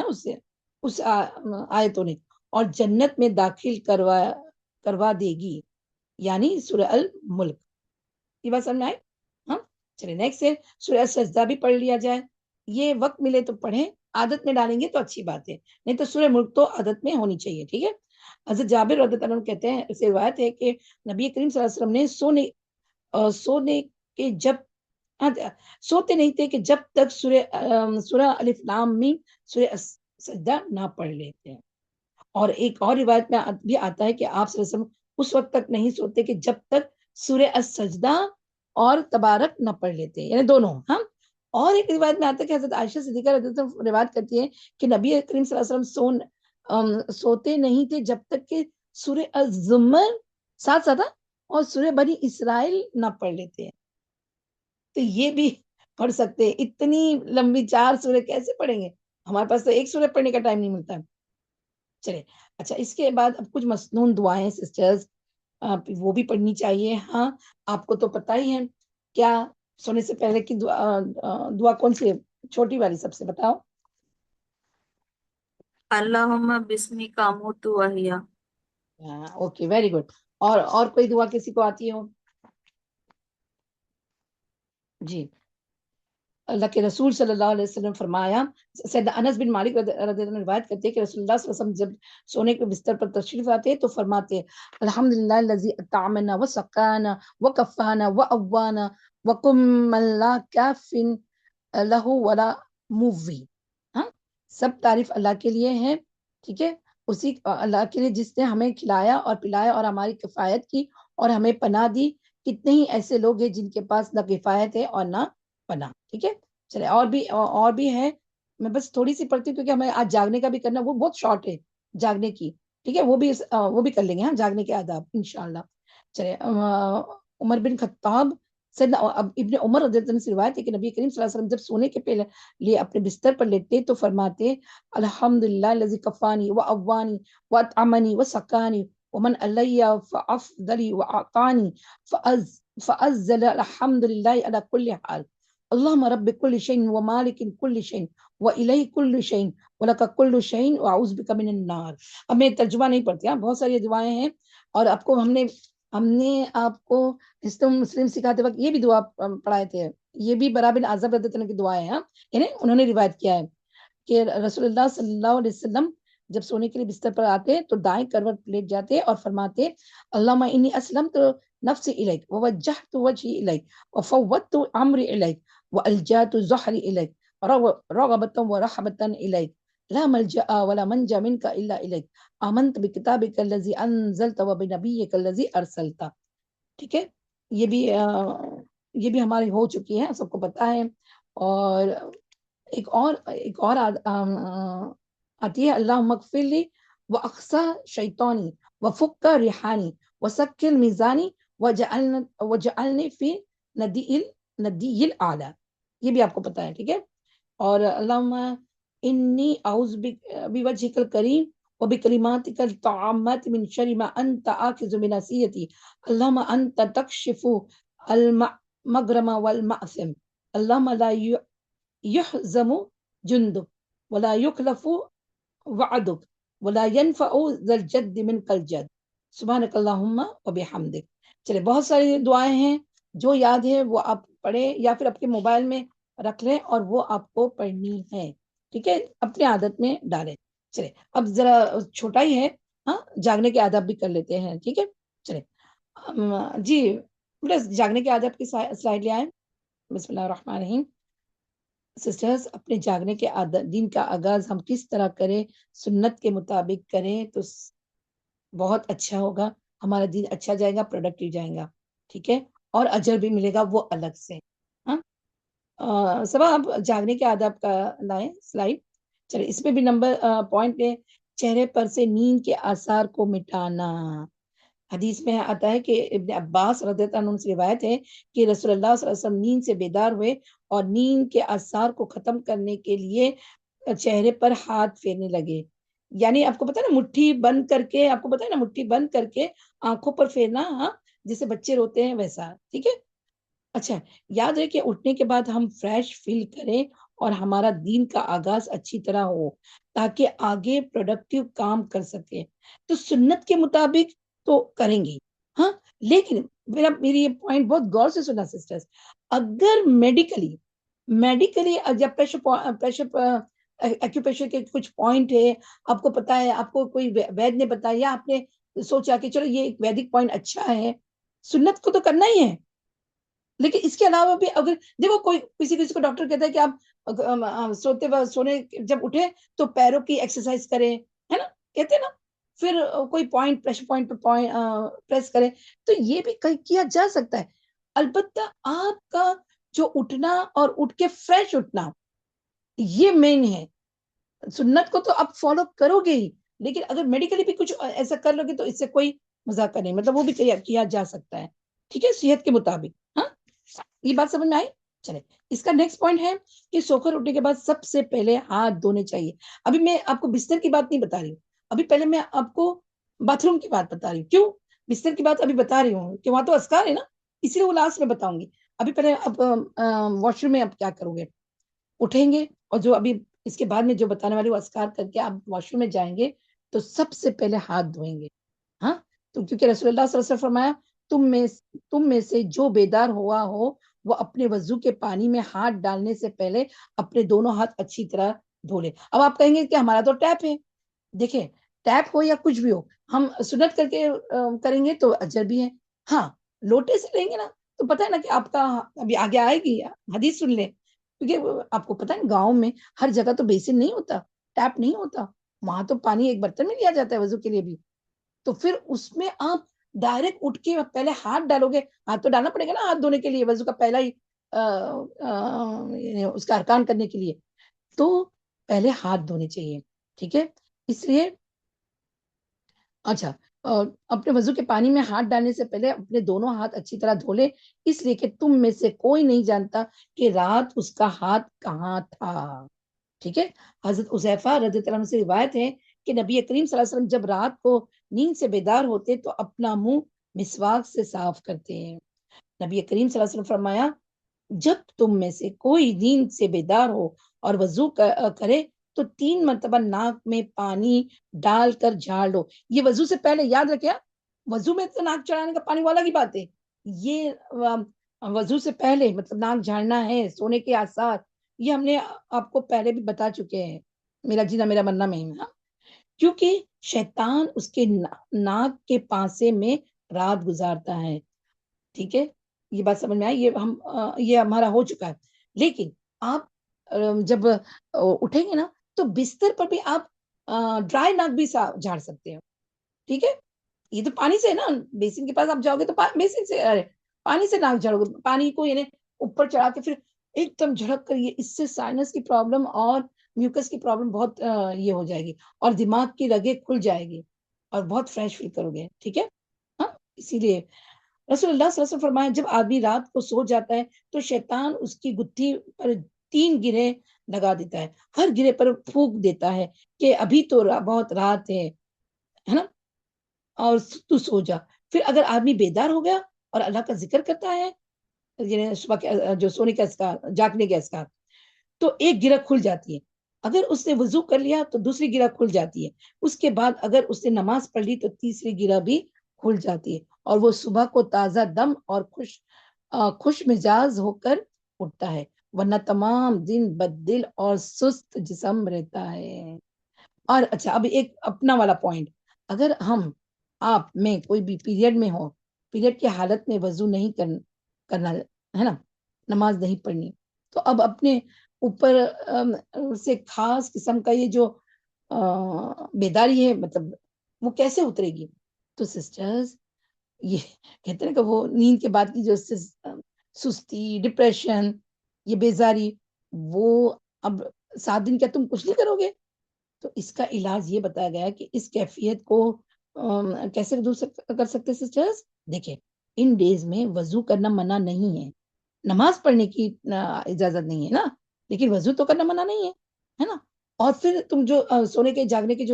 اس آیتوں نے، اور جنت میں داخل کروا دے گی، یعنی سورہ الملک. یہ بات سمجھ آئے؟ ہاں چلے نیکسٹ ہے سورہ سجدہ بھی پڑھ لیا جائے. یہ وقت ملے تو پڑھیں، عادت میں ڈالیں گے تو اچھی بات ہے، نہیں تو سورہ ملک تو عادت میں ہونی چاہیے. ٹھیک ہے. حضرت جابر رضی اللہ عنہ کہتے ہیں، اسے روایت ہے کہ نبی کریم صلی اللہ علیہ وسلم نے سوتے نہیں تھے کہ جب تک سورہ الف لام میم سورہ سجدہ نہ پڑھ لیتے ہیں. اور ایک اور روایت میں بھی آتا ہے کہ آپ صلی اللہ علیہ وسلم اس وقت تک نہیں سوتے کہ جب تک سورہ السجدہ اور تبارک نہ پڑھ لیتے، یعنی دونوں. ہاں. اور ایک روایت میں آتا ہے کہ حضرت عائشہ صدیقہ رضی اللہ عنہ روایت کرتی ہے کہ نبی کریم صلی اللہ علیہ وسلم سوتے نہیں تھے جب تک کہ سورہ الزمر ساتھ اور سورہ بنی اسرائیل نہ پڑھ لیتے ہیں. تو یہ بھی پڑھ سکتے. اتنی لمبی 4 سورہ کیسے پڑھیں گے؟ ہمارے پاس تو ایک سورہ پڑھنے کا ٹائم نہیں ملتا. چلے اچھا، اس کے بعد اب کچھ مسنون دعائیں سسٹرز وہ بھی پڑھنی چاہیے. ہاں آپ کو تو پتہ ہی ہے کیا سونے سے پہلے کی دعا کون سی ہے؟ چھوٹی والی سب سے بتاؤ. اللہم بسمک اموت و احیا. Okay very good. اور کوئی دعا کسی کو آتی ہو؟ جی. اللہ کے رسول صلی اللہ علیہ وسلم فرمایا، سیدنا انس بن مالک رضی اللہ عنہ روایت کرتے ہیں کہ رسول اللہ صلی اللہ علیہ وسلم جب سونے کے بستر پر تشریف آتے تو فرماتے الحمدللہ الذی اطعمنا وسقانا وکفانا واوانا وکم من لا کاف لہ ولا مووی. ہاں سب تعریف اللہ کے لیے ہے. ٹھیک ہے. اسی اللہ کے لیے جس نے ہمیں کھلایا اور پلایا اور ہماری کفایت کی اور ہمیں پناہ دی. کتنے ہی ایسے لوگ ہیں جن کے پاس نہ کفایت ہے اور نہ پناہ. ٹھیک ہے چلے اور بھی ہے, میں بس تھوڑی سی پڑھتی ہوں کیونکہ ہمیں آج جاگنے کا بھی کرنا, وہ بہت شارٹ ہے جاگنے کی. ٹھیک ہے وہ بھی کر لیں گے, ہاں جاگنے کے آداب انشاءاللہ. چلے عمر بن خطاب سیدنا ابن عمر رضی اللہ عنہ سے روایت ہے کہ نبی کریم صلی اللہ علیہ وسلم جب سونے کے پہلے لیے اپنے بستر پر لیٹتے تو فرماتے الحمدللہ الذی کفانی واوانی واطعمنی وسقانی ومن علی فافضلی واعطانی فازل الحمدللہ علی کل حال اللہم رب کل شیء ومالک کل شیء والیہ کل شیء ولک کل شیء واعوذ بک من النار. اب میں ترجمہ نہیں پڑھتی, بہت ساری دعائیں ہیں, اور آپ کو ہم نے آپ کو حصن مسلم سکھاتے وقت یہ بھی دعا پڑھائے تھے, یہ بھی برا بن عازب رضی اللہ عنہ کی دعائیں ہیں, یعنی انہوں نے روایت کیا ہے کہ رسول اللہ صلی اللہ علیہ وسلم جب سونے کے لیے بستر پر آتے تو دائیں کروٹ لیٹ جاتے اور فرماتے اللہم انی اسلمت نفسی الیک ووجہت وجہی الیک وفوضت امری الیک والجأت ظہری الیک رغبتا ورحبتا الیک لا ملجأ ولا منجا منک الا الیک آمنت بکتابک الذی انزلت وبنبیک الذی ارسلت. ٹھیک ہے یہ بھی ہماری ہو چکی ہے, سب کو پتا ہے. اور ایک اور آتی ہے اللہم اغفر لی واقصی شیطانی وفک ریحانی وسکل میزانی وجعلنی فی ندی الاعلی, یہ بھی آپ کو پتا ہے. ٹھیک ہے اور اللہم انی اعوذ بوجہک الکریم وبکلماتک التامات من شر ما انت آخذ بناصیتی اللہم انت تکشف المغرم والمأثم اللہم لا یحزم جندک ولا یخلف وعدک ولا ينفع ذا الجد منک الجد سبحانک اللہم وبحمدک. چلے بہت ساری دعائیں ہیں, جو یاد ہے وہ آپ پڑھیں یا پھر اپنے موبائل میں رکھ لیں اور وہ آپ کو پڑھنی ہے. ٹھیک ہے اپنی عادت میں ڈالیں. چلے اب ذرا چھوٹا ہی ہے, ہاں جاگنے کے آداب بھی کر لیتے ہیں. ٹھیک ہے چلے جی جاگنے کے آداب کی سلائڈ لے آئیں. بسم اللہ الرحمن الرحیم. سسٹرز اپنے جاگنے کے دن کا آغاز ہم کس طرح کریں, سنت کے مطابق کریں تو بہت اچھا ہوگا, ہمارا دن اچھا جائے گا, پروڈکٹیو جائے گا. ٹھیک ہے اور اجر بھی ملے گا وہ الگ سے. ہاں سب آپ جاگنے کے آداب کا لائیں سلائڈ. چلے اس میں بھی نمبر پوائنٹ ہے چہرے پر سے نیند کے آثار کو مٹانا. حدیث میں آتا ہے کہ ابن عباس رضی اللہ عنہ سے روایت ہے کہ رسول اللہ صلی اللہ علیہ وسلم نیند سے بیدار ہوئے اور نیند کے آثار کو ختم کرنے کے لیے چہرے پر ہاتھ پھیرنے لگے. یعنی آپ کو پتا ہے نا مٹھی بند کر کے, آپ کو پتا ہے نا مٹھی بند کر کے آنکھوں پر پھیرنا, ہاں جیسے بچے روتے ہیں ویسا. ٹھیک ہے اچھا یاد رکھے اٹھنے کے بعد ہم فریش فیل کریں اور ہمارا دین کا آغاز اچھی طرح ہو تاکہ آگے پروڈکٹیو کام کر سکے. تو سنت کے مطابق تو کریں گے, ہاں لیکن میری یہ پوائنٹ بہت غور سے سنا سسٹرز, اگر میڈیکلی جب پریشر ایکوپریشر کے کچھ پوائنٹ ہے, آپ کو پتا ہے, آپ کو کوئی وید نے بتایا یا آپ نے سوچا کہ چلو یہ ایک ویدک پوائنٹ اچھا ہے, سنت کو تو کرنا ہی ہے. لیکن اس کے علاوہ بھی اگر دیکھو کوئی کسی کو ڈاکٹر کہتا ہے کہ آپ سونے جب اٹھے تو پیروں کی ایکسرسائز کریں, ہے نا, کہتے ہیں نا, پھر کوئی پوائنٹ پریشر پوائنٹ پہ پریس کریں, تو یہ بھی کیا جا سکتا ہے. البتہ آپ کا جو اٹھنا اور اٹھ کے فریش اٹھنا یہ مین ہے. سنت کو تو آپ فالو کرو گے ہی, لیکن اگر میڈیکلی بھی کچھ ایسا کر لو گے تو اس سے کوئی مذاق نہیں, مطلب وہ بھی کیا جا سکتا ہے. ٹھیک ہے صحت کے مطابق. ہاں یہ بات سمجھ میں آئی. چلے اس کا نیکسٹ پوائنٹ ہے کہ سو کر اٹھنے کے بعد سب سے پہلے ہاتھ دھونے چاہیے. ابھی میں آپ کو بستر کی بات نہیں بتا رہی ہوں, ابھی پہلے میں آپ کو باتھ روم کی بات بتا رہی ہوں. کیوں بستر کی بات ابھی بتا رہی ہوں کہ وہاں تو اذکار ہے نا, اسی لیے وہ لاسٹ میں بتاؤں گی. ابھی پہلے اب واش روم میں آپ کیا کرو گے, اٹھیں گے اور جو ابھی اس کے بعد میں جو بتانے والی وہ اذکار کر کے آپ واش روم میں جائیں گے تو سب سے پہلے ہاتھ دھوئیں گے. ہاں تو کیونکہ رسول اللہ صلی اللہ علیہ وسلم فرمایا تم میں سے جو بیدار ہوا ہو وہ اپنے وضو کے پانی میں ہاتھ ڈالنے سے پہلے اپنے دونوں ہاتھ اچھی طرح دھو لے. اب آپ کہیں گے کہ ہمارا تو ٹیپ ہے. دیکھیں ٹیپ ہو یا کچھ بھی ہو, ہم سنت کر کے کریں گے تو اجر بھی ہے. ہاں لوٹے سے لیں گے نا تو پتہ ہے نا کہ آپ کا ابھی آگے آئے گی حدیث سن لیں, کیونکہ آپ کو پتا ہے گاؤں میں ہر جگہ تو بیسن نہیں ہوتا, ٹیپ نہیں ہوتا, وہاں تو پانی ایک برتن میں لیا جاتا ہے وضو کے لیے بھی. تو پھر اس میں آپ ڈائریکٹ اٹھ کے پہلے ہاتھ ڈالو گے, ہاتھ تو ڈالنا پڑے گا نا ہاتھ دھونے کے لیے, وضو کا پہلا ہی اس کا ارکان کرنے کے لیے تو پہلے ہاتھ دھونے چاہیے. ٹھیک ہے، اس لیے اچھا اپنے وضو کے پانی میں ہاتھ ڈالنے سے پہلے اپنے دونوں ہاتھ اچھی طرح دھو لے، اس لیے کہ تم میں سے کوئی نہیں جانتا کہ رات اس کا ہاتھ کہاں تھا. ٹھیک ہے، حضرت حذیفہ رضی اللہ عنہ سے روایت ہے کہ نبی کریم صلی اللہ علیہ وسلم جب رات کو نیند سے بیدار ہوتے تو اپنا منہ مسواک سے صاف کرتے ہیں. نبی کریم صلی اللہ علیہ وسلم فرمایا جب تم میں سے کوئی نیند سے بیدار ہو اور وضو کرے تو 3 مرتبہ ناک میں پانی ڈال کر جھاڑ لو. یہ وضو سے پہلے یاد رکھے، وضو میں تو ناک چڑھانے کا پانی والا کی بات ہے، یہ وضو سے پہلے مطلب ناک جھاڑنا ہے، سونے کے آثار، یہ ہم نے آپ کو پہلے بھی بتا چکے ہیں، میرا جینا میرا مرنا میں. کیونکہ شیطان اس کے ناک کے پانسے میں رات گزارتا ہے. ٹھیک ہے، یہ بات سمجھ میں آئی، یہ ہمارا ہو چکا ہے. لیکن آپ جب اٹھیں گے نا تو بستر پر بھی آپ ڈرائی ناک بھی جھاڑ سکتے ہو. ٹھیک ہے، یہ تو پانی سے ہے نا، بیسن کے پاس آپ جاؤ گے تو بیسن سے پانی سے ناک جھاڑو گے، پانی کو یعنی اوپر چڑھا کے پھر ایک دم جھڑک کر، یہ اس سے سائنس کی پرابلم اور میوکس کی پرابلم بہت یہ ہو جائے گی اور دماغ کی رگیں کھل جائے گی اور بہت فریش فیل کرو گے. ٹھیک ہے، ہاں، اسی لیے رسول اللہ صلی اللہ علیہ وسلم فرمایا جب آدمی رات کو سو جاتا ہے تو شیطان اس کی گتھی پر 3 گرے لگا دیتا ہے، ہر گرے پر پھونک دیتا ہے کہ ابھی تو بہت رات ہے نا، اور تو سو جا. پھر اگر آدمی بیدار ہو گیا اور اللہ کا ذکر کرتا ہے صبح کے جو سونے کے اذکار، جاگنے کے اذکار، تو ایک گرہ کھل جاتی ہے. اگر اس نے وضو کر لیا تو دوسری گرہ کھل جاتی ہے. اس کے بعد اگر اس نے نماز پڑھ لی تو تیسری گرہ بھی کھل جاتی ہے اور وہ صبح کو تازہ دم اور خوش مزاج ہو کر اٹھتا ہے، ورنہ تمام دن بددل اور سست جسم رہتا ہے. اور اچھا اب ایک اپنا والا پوائنٹ، اگر آپ میں کوئی بھی پیریڈ میں ہو، پیریڈ کی حالت میں وضو نہیں کرنا ہے نا، نماز نہیں پڑھنی، تو اب اپنے اوپر سے خاص قسم کا یہ جو بیداری ہے مطلب وہ کیسے اترے گی؟ تو سسٹرز یہ کہتے ہیں کہ وہ نیند کے بعد کی جو سستی، ڈپریشن، یہ بیزاری، وہ اب 7 دن کیا تم کچھ نہیں کرو گے؟ تو اس کا علاج یہ بتایا گیا کہ اس کیفیت کو کیسے دور کر سکتے سسٹرز؟ دیکھیں، ان ڈیز میں وضو کرنا منع نہیں ہے، نماز پڑھنے کی اجازت نہیں ہے نا، لیکن وضو تو کرنا منع نہیں ہے نا. اور پھر تم جو سونے کے جاگنے کے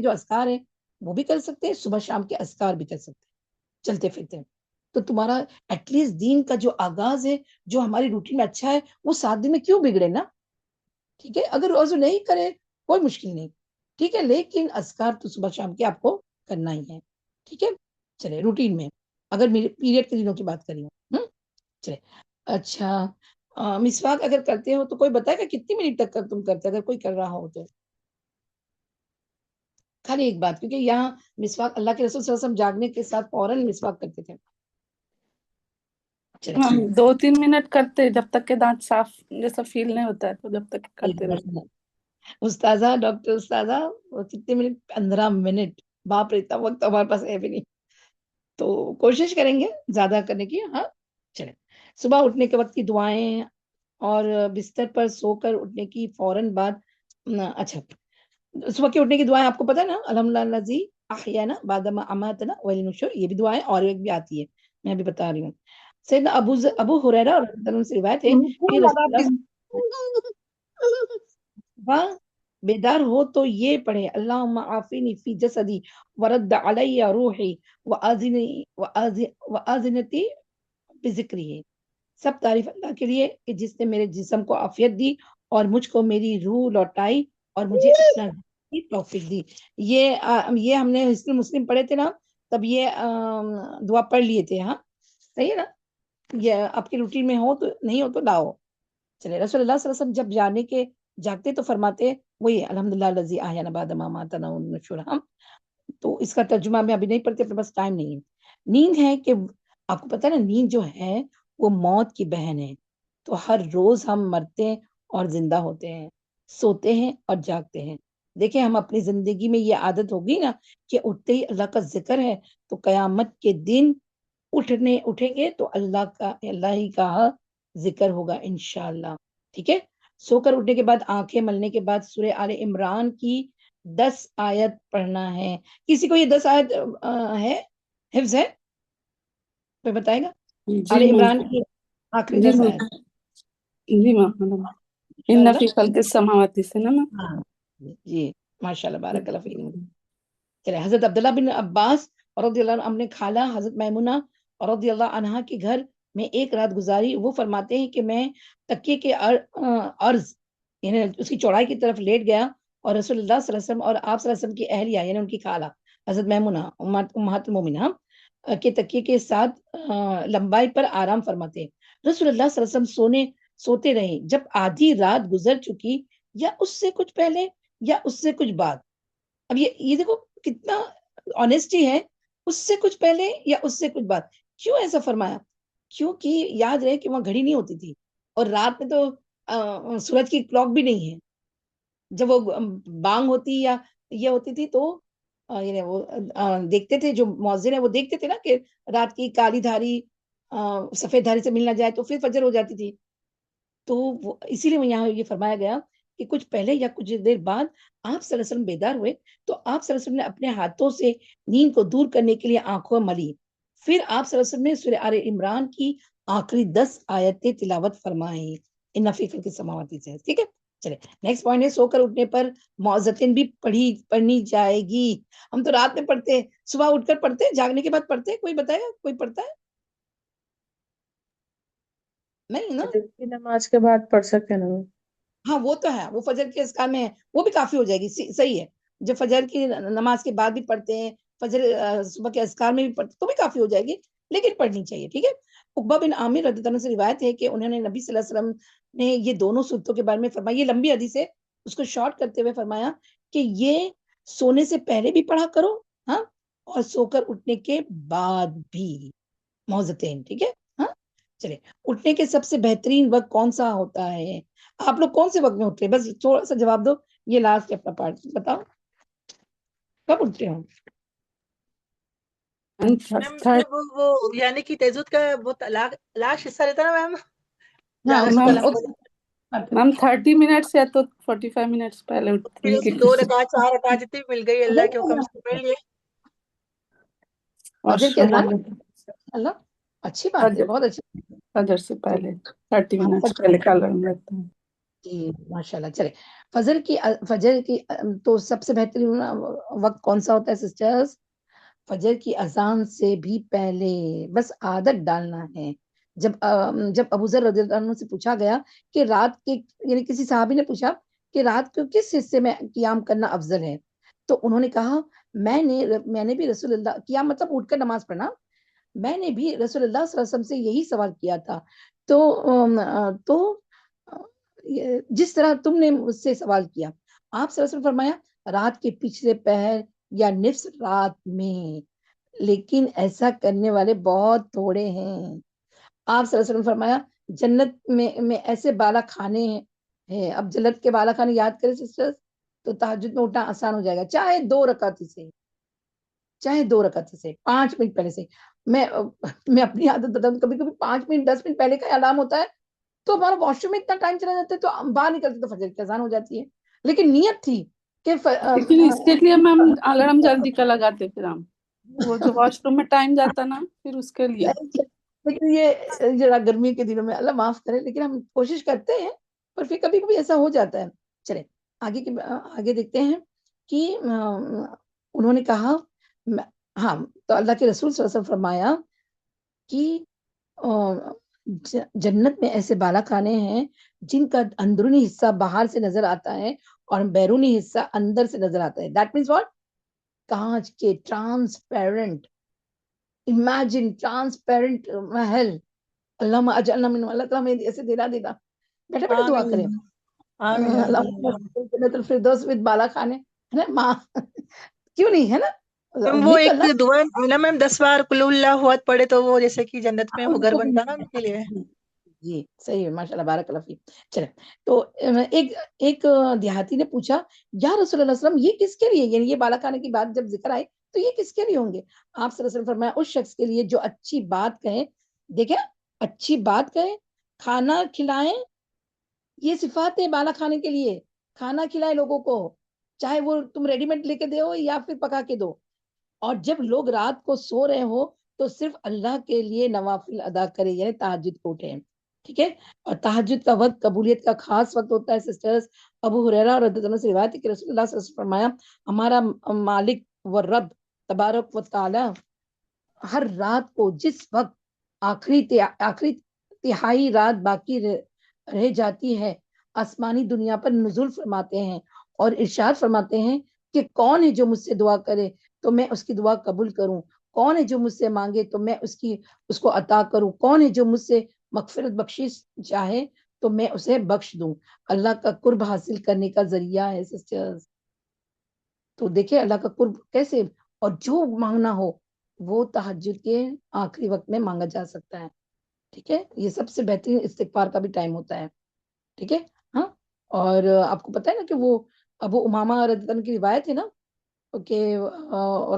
جو اذکار ہیں وہ بھی کر سکتے ہیں، صبح شام کے اذکار بھی کر سکتے ہیں چلتے پھرتے. تو تمہارا ایٹ لیسٹ دین کا جو آغاز ہے جو ہماری روٹین میں اچھا ہے وہ 7 دن میں کیوں بگڑے نا. ٹھیک ہے، اگر وضو نہیں کرے کوئی مشکل نہیں، ٹھیک ہے، لیکن اذکار تو صبح شام کے آپ کو کرنا ہی ہے. ٹھیک ہے، چلے روٹین میں اگر میرے پیریڈ کے دنوں کی بات کری ہوں. چلے اچھا، مسواک اگر کرتے ہو تو کوئی بتائے گا کتنی منٹ تک تم کرتے اگر کوئی کر رہا ہو تو؟ خالی ایک بات، کیونکہ یہاں مسواک اللہ کے رسول صلی اللہ علیہ وسلم جاگنے کے ساتھ فوراً مسواک کرتے تھے. ہم 2-3 منٹ کرتے جب تک کہ دانت صاف جیسا فیل نہیں ہوتا ہے تو جب تک کرتے رہتے. استاذہ، ڈاکٹر استاذہ، وہ کتنے منٹ؟ 15 منٹ. باپ رے، اتنا وقت ہمارے پاس ہے بھی نہیں، تو کوشش کریں گے زیادہ کرنے کی. ہاں چلیں، صبح اٹھنے کے وقت کی دعائیں اور بستر پر سو کر اٹھنے کی فوراً بعد، اچھا صبح کے اٹھنے کی دعائیں آپ کو پتا ہے نا، الحمدللہ الذی احیانا بعد ما اماتنا والیہ النشور، یہ بھی دعائیں اور ایک بھی آتی ہے، میں بھی بتا رہی ہوں. سیدنا ابو ہریرہ رضی اللہ عنہ سے روایت ہے کہ رسول اللہ بیدار ہو تو یہ پڑھے اللہم عافینی فی جسدی ورد علی روحی وآذنتی بذکری. سب تعریف اللہ کے لیے کہ جس نے میرے جسم کو عافیت دی اور مجھ کو میری روح لوٹائی اور مجھے اپنا توفیق دی. یہ ہم نے حسن مسلم پڑھے تھے نا، تب یہ دعا پڑھ لیے تھے. ہاں صحیح ہے نا، یہ آپ کی روٹین میں ہو تو نہیں ہو تو لاؤ. چلے، رسول اللہ صلی اللہ علیہ وسلم جب جاگتے تو فرماتے وہی الحمدللہ الذی احیانا بعد ما اماتنا والیہ النشور. تو اس کا ترجمہ میں ابھی نہیں پڑھتے، اپنے پاس ٹائم نہیں ہے. نیند ہے کہ آپ کو پتا ہے نا، نیند جو ہے وہ موت کی بہن ہے. تو ہر روز ہم مرتے اور زندہ ہوتے ہیں، سوتے ہیں اور جاگتے ہیں. دیکھیں، ہم اپنی زندگی میں یہ عادت ہوگی نا کہ اٹھتے ہی اللہ کا ذکر ہے تو قیامت کے دن اٹھیں گے تو اللہ ہی کا ذکر ہوگا انشاءاللہ. ٹھیک ہے. سو کر اٹھنے کے بعد آنکھیں ملنے کے بعد سورہ آل عمران کی 10 آیت پڑھنا ہے. کسی کو یہ 10 آیت ہے، حفظ ہے؟ کوئی بتائے گا؟ آل جی عمران کی آخری جی 10 آیت. جی میم ان فی خلق السماوات سے نا میم. ہاں جی ماشاء اللہ بارک اللہ فیکم. چلے. حضرت عبداللہ بن عباس رضی اللہ عنہ نے خالہ حضرت میمونہ رضی اللہ عنہا کے گھر میں ایک رات گزاری. وہ فرماتے ہیں کہ میں تکیے کے عرض یعنی اس کی چوڑائی کی طرف لیٹ گیا اور رسول اللہ صلی اللہ علیہ وسلم اور آپ صلی اللہ علیہ وسلم کی اہلیہ یعنی ان کی خالہ حضرت میمونہ امہات المومنین کے تکیے کے ساتھ لمبائی پر آرام فرماتے. رسول اللہ صلی اللہ علیہ وسلم سوتے رہے جب آدھی رات گزر چکی یا اس سے کچھ پہلے یا اس سے کچھ بعد. اب یہ دیکھو کتنا آنےسٹی ہے. اس سے کچھ پہلے یا اس سے کچھ بعد. کیوں ایسا فرمایا؟ کیونکہ یاد رہے کہ وہاں گھڑی نہیں ہوتی تھی اور رات میں تو سورج کی کلاک بھی نہیں ہے. جب وہ بانگ ہوتی یا یہ ہوتی تھی تو یعنی وہ دیکھتے تھے جو مؤذن ہے وہ دیکھتے تھے نا کہ رات کی کالی دھاری سفید دھاری سے مل نہ جائے تو پھر فجر ہو جاتی تھی. تو اسی لیے یہاں یہ فرمایا گیا کہ کچھ پہلے یا کچھ دیر بعد آپ صلی اللہ علیہ وسلم بیدار ہوئے تو آپ صلی اللہ علیہ وسلم نے اپنے ہاتھوں سے نیند کو دور کرنے کے لیے آنکھوں ملی. پھر آپ صلی اللہ علیہ وسلم نے سورہ آل عمران کی آخری 10 آیتیں تلاوت فرمائیں. ان فی خلق السماوات سے. ٹھیک ہے. چلے نیکسٹ پوائنٹ ہے سو کر اٹھنے پر معذتین بھی پڑھنی جائے گی. ہم تو رات میں پڑھتے ہیں، صبح اٹھ کر پڑھتے ہیں، جاگنے کے بعد پڑھتے ہیں. کوئی بتائے گا؟ کوئی پڑھتا ہے؟ نہیں نا. فجر کی نماز کے بعد پڑھ سکتے ہیں نا. ہاں وہ تو ہے، وہ فجر کے اذکار میں ہے، وہ بھی کافی ہو جائے گی. صحیح ہے. جب فجر کی نماز کے بعد بھی پڑھتے ہیں، فجر صبح کے اذکار میں بھی پڑھتے تو بھی کافی ہو جائے گی، لیکن پڑھنی چاہیے. ٹھیک ہے. عقبہ بن عامر رضی اللہ عنہ سے روایت ہے کہ انہوں نے نبی صلی اللہ علیہ وسلم نے یہ دونوں صورتوں کے بارے میں فرمایا. یہ لمبی حدیث ہے، اس کو شارٹ کرتے ہوئے فرمایا کہ یہ سونے سے پہلے بھی پڑھا کرو، ہاں، اور سو کر اٹھنے کے بعد بھی معذتین. ٹھیک ہے. ہاں چلے. اٹھنے کے سب سے بہترین وقت کون سا ہوتا ہے؟ آپ لوگ کون سے وقت میں اٹھتے ہیں؟ بس تھوڑا سا جواب دو. یہ لاسٹ اپنا پارٹ بتاؤ، کب اٹھتے ہو؟ وہ یعنی کہ تہجد کا وہ لاسٹ حصہ رہتا نا میم، میم 30 منٹس یا تو 45 منٹس پہلے اٹھتے ہیں. 2 رکعت 4 رکعت جتنی مل گئی اللہ کے حکم سے پڑھ لیے. فجر کے اذان اللہ اچھی بات ہے، بہت اچھی. فجر سے پہلے 30 منٹس پہلے کا الارم رہتا ہے. جی ماشاء اللہ. چلے. فجر کی تو سب سے بہترین وقت کون سا ہوتا ہے سسٹرز؟ فجر کی اذان سے بھی پہلے. بس عادت ڈالنا ہے. جب ابو ذر رضی اللہ عنہ سے پوچھا گیا کہ رات کے یعنی کسی صحابی نے پوچھا کہ رات کو کس حصے میں قیام کرنا افضل ہے تو انہوں نے کہا میں نے بھی رسول اللہ قیام مطلب اٹھ کر نماز پڑھنا، میں نے بھی رسول اللہ صلی اللہ علیہ وسلم سے یہی سوال کیا تھا. تو جس طرح تم نے مجھ سے سوال کیا. آپ صلی اللہ علیہ وسلم فرمایا رات کے پچھلے پہر یا نصف رات میں، لیکن ایسا کرنے والے بہت تھوڑے ہیں. آپ صلی اللہ علیہ وسلم فرمایا جنت میں ایسے بالا کھانے ہیں. اب جنت کے بالا کھانے یاد کریں سسٹرز تو تہجد میں اٹھنا آسان ہو جائے گا. چاہے 2 رکعت سے 5 منٹ پہلے سے. میں اپنی عادت بتاؤں، کبھی کبھی 5 منٹ 10 منٹ پہلے کا الارم ہوتا ہے تو ہمارا واش روم میں اتنا ٹائم چلا جاتا ہے تو ہم باہر نکلتے تو فجر کی اذان ہو جاتی ہے. لیکن نیت تھی کہ لیکن اس کے لیے میم الارم جلدی کا لگاتے پھر ہم وہ جو واش روم میں ٹائم جاتا نا پھر اس کے لیے. لیکن یہ ذرا گرمی کے دنوں میں اللہ معاف کرے، لیکن ہم کوشش کرتے ہیں پر پھر کبھی کبھی ایسا ہو جاتا ہے. چلے آگے دیکھتے ہیں کہ انہوں نے کہا ہاں تو اللہ کے رسول صلی اللہ علیہ وسلم فرمایا کہ جنت میں ایسے بالا خانے ہیں جن کا اندرونی حصہ باہر سے نظر آتا ہے اور بیرونی حصہ اندر سے نظر آتا ہے. That means what? کانچ کے ٹرانسپیرنٹ. Imagine transparent Mahal. اللہم اجعلنا من. اللہ تعالیٰ ہمیں ایسے دینا بیٹھے بیٹھے دعا کریں. جنت الفردوس وذ بالا خانے ہے نا. کیوں نہیں ہے نا. وہ ایک دعا نا میم 10 بار قل اللہ احد پڑھے تو وہ جیسے کہ جنت میں وہ گھر بنتا نا ان کے لیے. جی صحیح ہے ماشاء اللہ بارک اللہ فیک. چلے تو ایک دیہاتی نے پوچھا یا رسول اللہ صلی اللہ علیہ وسلم یہ کس کے لیے، یعنی یہ بالا خانے کی بات جب ذکر آئے تو یہ کس کے لیے ہوں گے؟ آپ صلی اللہ علیہ وسلم فرمایا اس شخص کے لیے جو اچھی بات کہے. دیکھیں اچھی بات کہے، کھانا کھلائیں، یہ صفات ہے بالا کھانے کے لیے، کھانا کھلائے لوگوں کو، چاہے وہ تم ریڈی میڈ لے کے دو یا پھر پکا کے دو. اور جب لوگ رات کو سو رہے ہو تو صرف اللہ کے لیے نوافل ادا کرے، یعنی تہجد کو اٹھیں. ٹھیک ہے. اور تہجد کا وقت قبولیت کا خاص وقت ہوتا ہے سسٹرز. ابو ہریرہ رضی اللہ عنہ سے روایت ہے کہ رسول اللہ صلی اللہ علیہ وسلم فرمایا، ہمارا مالک و رب تبارک و تعالی ہر رات کو جس وقت آخری تہائی رات باقی رہ جاتی ہے، آسمانی دنیا پر نزول فرماتے ہیں اور ارشاد فرماتے ہیں کہ کون ہے جو مجھ سے دعا کرے تو میں اس کی دعا قبول کروں، کون ہے جو مجھ سے مانگے تو میں اس کو عطا کروں، کون ہے جو مجھ سے مغفرت بخشش چاہے تو میں اسے بخش دوں. اللہ کا قرب حاصل کرنے کا ذریعہ ہے سسٹرز. تو دیکھیں اللہ کا قرب کیسے، اور جو مانگنا ہو وہ تہجد کے آخری وقت میں مانگا جا سکتا ہے. ٹھیک ہے. یہ سب سے بہترین استغفار کا بھی ٹائم ہوتا ہے. ٹھیک ہے. ہاں. اور آپ کو پتہ ہے نا کہ وہ ابو امامہ رضی اللہ عنہ کی روایت ہے نا کہ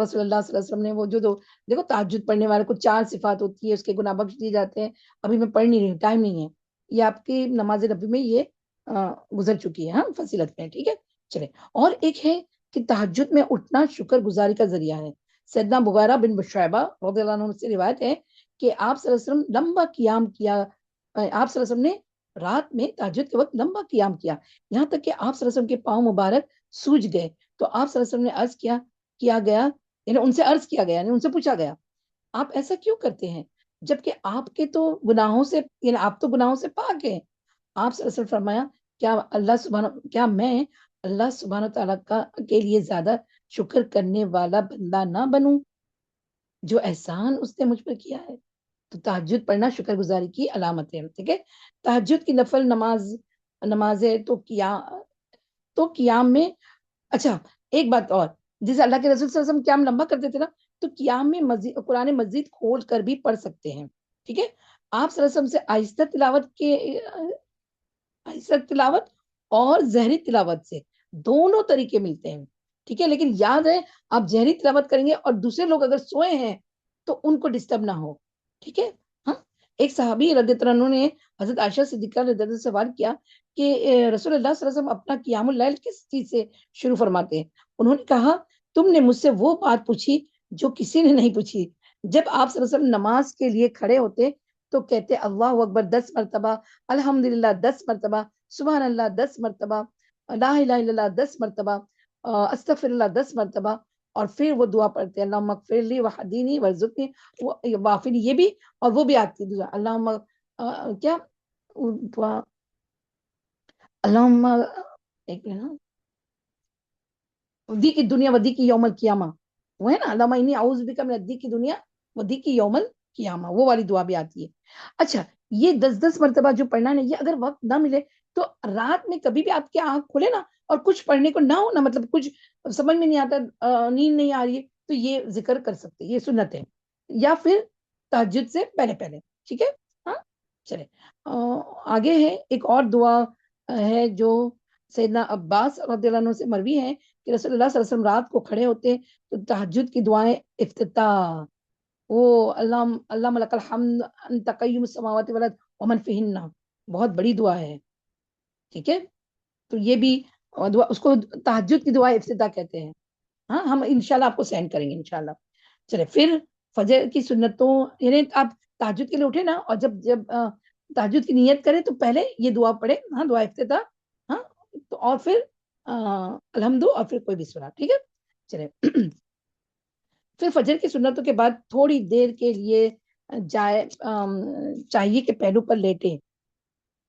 رسول اللہ صلی اللہ علیہ وسلم نے وہ جو دیکھو تہجد پڑھنے والے کو 4 صفات ہوتی ہے، اس کے گناہ بخش دیے جاتے ہیں. ابھی میں پڑھ نہیں رہی ہوں، ٹائم نہیں ہے، یہ آپ کی نماز نبی میں یہ گزر چکی ہے ہاں فضیلت میں. ٹھیک ہے. چلے. اور ایک ہے کہ تہجد میں اٹھنا شکر گزاری کا ذریعہ ہے. سیدنا مغیرہ بن شعبہ رضی اللہ عنہ سے روایت ہے کہ آپ صلی اللہ علیہ وسلم لمبا قیام کیا، آپ صلی اللہ علیہ وسلم نے رات میں تہجد کے وقت لمبا قیام کیا، یہاں تک کہ آپ صلی اللہ علیہ وسلم کے پاؤں مبارک سوج گئے. تو آپ صلی اللہ علیہ وسلم نے عرض کیا گیا، یعنی ان سے عرض کیا گیا، یعنی ان سے پوچھا گیا آپ ایسا کیوں کرتے ہیں جبکہ آپ کے تو گناہوں سے، یعنی آپ تو گناہوں سے پاک ہیں. آپ صلی اللہ علیہ وسلم فرمایا کیا میں اللہ سبحانہ تعالیٰ کے لیے زیادہ شکر کرنے والا بندہ نہ بنوں جو احسان اس نے مجھ پر کیا ہے. تو تہجد پڑھنا شکر گزاری کی علامت ہے. ٹھیک ہے. تہجد کی نفل نماز ہے تو قیام میں، اچھا ایک بات اور، جیسے اللہ کے رسول صلی اللہ علیہ وسلم قیام لمبا کرتے تھے نا، تو قیام میں قرآن مزید کھول کر بھی پڑھ سکتے ہیں. ٹھیک ہے. آپ صلی اللہ علیہ وسلم سے آہستہ تلاوت اور ظہری تلاوت سے دونوں طریقے ملتے ہیں. ٹھیک ہے. لیکن یاد ہے آپ ظہری تلاوت کریں گے اور دوسرے لوگ اگر سوئے ہیں تو ان کو ڈسٹرب نہ ہو. ٹھیک ہے. ہاں. ایک صحابی رضی اللہ عنہ نے حضرت عائشہ صدیقہ رضی اللہ عنہا سے سوال کیا کہ رسول اللہ صلی اللہ علیہ وسلم اپنا قیام اللیل کس چیز سے شروع فرماتے ہیں؟ انہوں نے کہا تم نے مجھ سے وہ بات پوچھی جو کسی نے نہیں پوچھی. جب آپ صلی اللہ علیہ وسلم نماز کے لیے کھڑے ہوتے تو کہتے اللہ اکبر 10 مرتبہ، الحمدللہ 10 مرتبہ، سبحان اللہ 10 مرتبہ، لا الہ الا اللہ 10 مرتبہ، استغفر اللہ 10 مرتبہ، اور پھر وہ دعا پڑھتے ہیں اللہم اغفر لی وحدینی ورزقنی وعافنی، یہ بھی، اور وہ بھی آتی ہے اللہم کیا دعا، اللہم ایک ضیق الدنیا و ضیق یوم القیامہ، وہ ہے نا اللہم انی اعوذ بک من ضیق الدنیا و ضیق یوم القیامہ، وہ والی دعا بھی آتی ہے. اچھا یہ 10 مرتبہ جو پڑھنا ہے، یہ اگر وقت نہ ملے تو رات میں کبھی بھی آپ کی آنکھ کھلے نا اور کچھ پڑھنے کو نہ ہو نا، مطلب کچھ سمجھ میں نہیں آتا، نیند نہیں آ رہی ہے، تو یہ ذکر کر سکتے، یہ سنت ہے، یا پھر تہجد سے پہلے. ٹھیک ہے. ہاں. چلے آگے ہے ایک اور دعا ہے جو سیدنا عباس رضی اللہ عنہ سے مروی ہے کہ رسول اللہ صلی اللہ علیہ وسلم رات کو کھڑے ہوتے تو تہجد کی دعائیں افتتاح، وہ اللہم لک الحمد انت قیوم السماوات والارض ومن فیہن، بہت بڑی دعا ہے. ٹھیک ہے. تو یہ بھی دعا، اس کو تہجد کی دعا افتتاح کہتے ہیں. ہاں ہم انشاءاللہ آپ کو سینڈ کریں گے انشاءاللہ. چلے پھر فجر کی سنتوں، یعنی آپ تہجد کے لیے اٹھے نا اور جب تہجد کی نیت کریں تو پہلے یہ دعا پڑھے، ہاں دعا افتتاح، ہاں تو اور پھر الحمد اور پھر کوئی بھی سورہ. ٹھیک ہے. چلے پھر فجر کی سنتوں کے بعد تھوڑی دیر کے لیے چاہیے کہ پہلو پر لیٹے،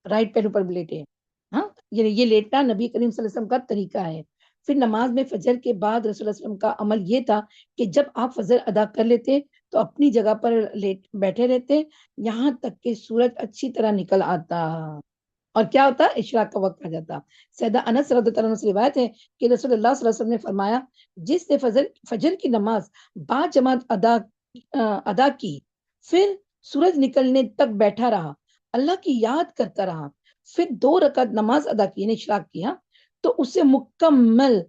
رائٹ پہلو پر لیٹے. ہاں یہ لیٹنا نبی کریم صلی اللہ علیہ وسلم کا طریقہ ہے. پھر نماز میں فجر کے بعد رسول اللہ علیہ وسلم کا عمل یہ تھا کہ جب آپ فجر ادا کر لیتے تو اپنی جگہ پر بیٹھے رہتے یہاں تک کہ سورج اچھی طرح نکل آتا، اور کیا ہوتا اشراق کا وقت آ جاتا. سیدہ انس رضی اللہ عنہ سے روایت ہے کہ رسول اللہ صلی اللہ علیہ وسلم نے فرمایا جس نے فجر کی نماز با جماعت ادا کی، پھر سورج نکلنے تک بیٹھا رہا، اللہ کی یاد کرتا رہا، پھر 2 رکعت نماز ادا کی، یعنی اشراق کیا، تو اسے مکمل،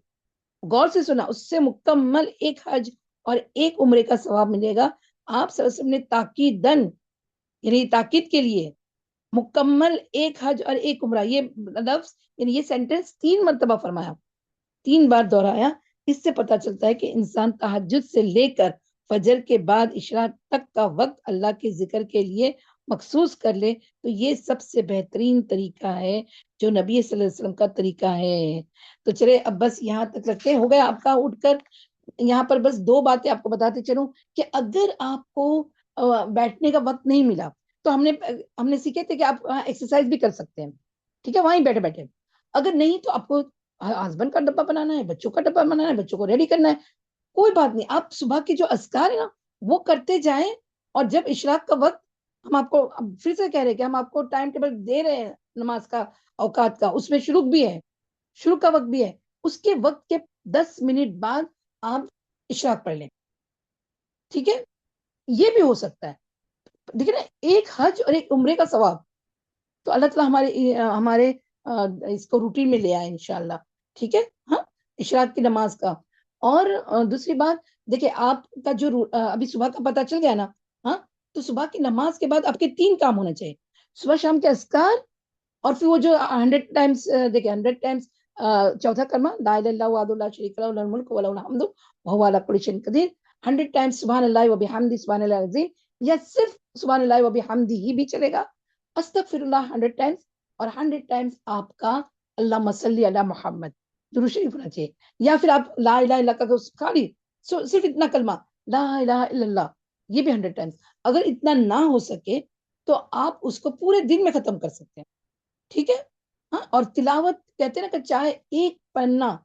غور سے سنا، اس سے مکمل 1 حج اور 1 عمرے کا ثواب ملے گا. آپ صلی اللہ علیہ وسلم نے تاکیدن، یعنی تاکید کے لیے مکمل ایک حج اور ایک عمرہ، یہ لفظ یعنی یہ سینٹنس 3 مرتبہ فرمایا، 3 بار دہرایا. اس سے پتہ چلتا ہے کہ انسان تہجد سے لے کر فجر کے بعد اشراق تک کا وقت اللہ کے ذکر کے لیے مخصوص کر لے تو یہ سب سے بہترین طریقہ ہے جو نبی صلی اللہ علیہ وسلم کا طریقہ ہے. تو چلے اب بس یہاں تک رکھتے ہو گیا آپ کا اٹھ کر. یہاں پر بس 2 باتیں آپ کو بتاتے چلوں کہ اگر آپ کو بیٹھنے کا وقت نہیں ملا تو ہم نے سیکھے تھے کہ آپ ایکسرسائز بھی کر سکتے ہیں، ٹھیک ہے، وہیں بیٹھے بیٹھے. اگر نہیں تو آپ کو ہسبینڈ کا ڈبہ بنانا ہے، بچوں کا ڈبہ بنانا ہے، بچوں کو ریڈی کرنا ہے، کوئی بات نہیں، آپ صبح کے جو اذکار ہے نا وہ کرتے جائیں. اور جب اشراق کا وقت ہم آپ کو پھر سے کہہ رہے کہ ہم آپ کو ٹائم ٹیبل دے رہے ہیں نماز کا، اوقات کا، اس میں شروع بھی ہے، شروع کا وقت بھی ہے، اس کے وقت کے 10 منٹ بعد آپ اشراق پڑھ لیں، ٹھیک ہے. یہ بھی ہو سکتا ہے. دیکھیں نا، ایک حج اور ایک عمرے کا ثواب تو اللہ تعالیٰ ہمارے اس کو روٹین میں لے آئے انشاءاللہ، ٹھیک ہے. ہاں، اشراق کی نماز کا. اور دوسری بات دیکھیں، آپ کا جو ابھی صبح کا پتہ چل گیا نا، ہاں، تو صبح کی نماز کے بعد آپ کے 3 کام ہونے چاہیے، صبح شام کے اذکار، اور پھر وہ جو 100 ٹائمز دیکھیں 100 ٹائمز چوتھا کلمہ لا الہ الا اللہ وحدہ لا شریک لہ لہ الملک و لہ الحمد وہو علی کل شیء قدیر، 100 ٹائمز سبحان اللہ و بحمدہ سبحان اللہ العظیم، یا صرف سبحان اللہ و بحمدہ ہی بھی چلے گا. استغفر اللہ 100 ٹائمز، اور 100 ٹائمز آپ کا اللہم صلی علی محمد درود شریف ہونا چاہیے. یا پھر آپ لا الہ الا اللہ کا خالی صرف اتنا کلمہ لا الہ الا اللہ، یہ بھی 100 ٹائمز. اگر اتنا نہ ہو سکے تو آپ اس کو پورے دن میں ختم کر سکتے ہیں، ٹھیک ہے. ہاں، اور تلاوت کہتے ہیں نا کہ چاہے ایک پنہ،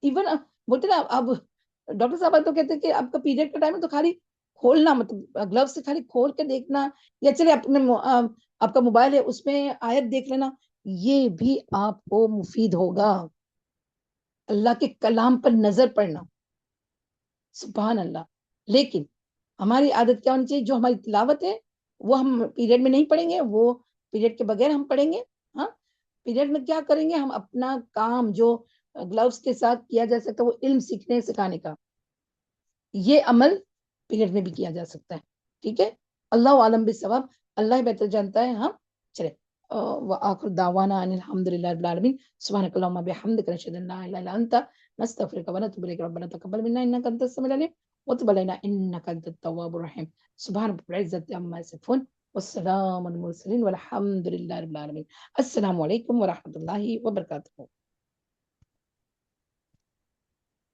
ایون بولتے نا اب ڈاکٹر صاحب تو کہتے ہیں کہ آپ کا پیریڈ کا ٹائم ہے تو خالی کھولنا، مطلب گلو سے خالی کھول کے دیکھنا، یا چلے اپنے آپ کا موبائل ہے اس میں آیت دیکھ لینا، یہ بھی آپ کو مفید ہوگا. اللہ کے کلام پر نظر پڑنا، سبحان اللہ. لیکن ہماری عادت کیا ہونی چاہیے؟ جو ہماری تلاوت ہے وہ ہم پیریڈ میں نہیں پڑھیں گے، وہ پیریڈ کے بغیر ہم پڑھیں گے. ہاں، پیریڈ میں کیا کریں گے؟ ہم اپنا کام جو گلوز کے ساتھ کیا جا سکتا ہے، وہ علم سیکھنے سکھانے کا، یہ عمل پیریڈ میں بھی کیا جا سکتا ہے، ٹھیک ہے. اللہ عالم بالصواب، اللہ ہی بہتر جانتا ہے. ہاں چلے، وآخر دعوانا ان الحمدللہ رب العالمین، سبحانک اللہم بحمدک، نشہد ان لا الہ الا انت، نستغفرک ونتوب الیک، ربنا تقبل منا انک انت السمیع العلیم وتب علینا انک انت التواب الرحیم. سبحان ربک رب العزۃ عما یصفون والسلام علی المرسلین والحمد للہ رب العالمین. السلام علیکم ورحمۃ اللہ وبرکاتہ.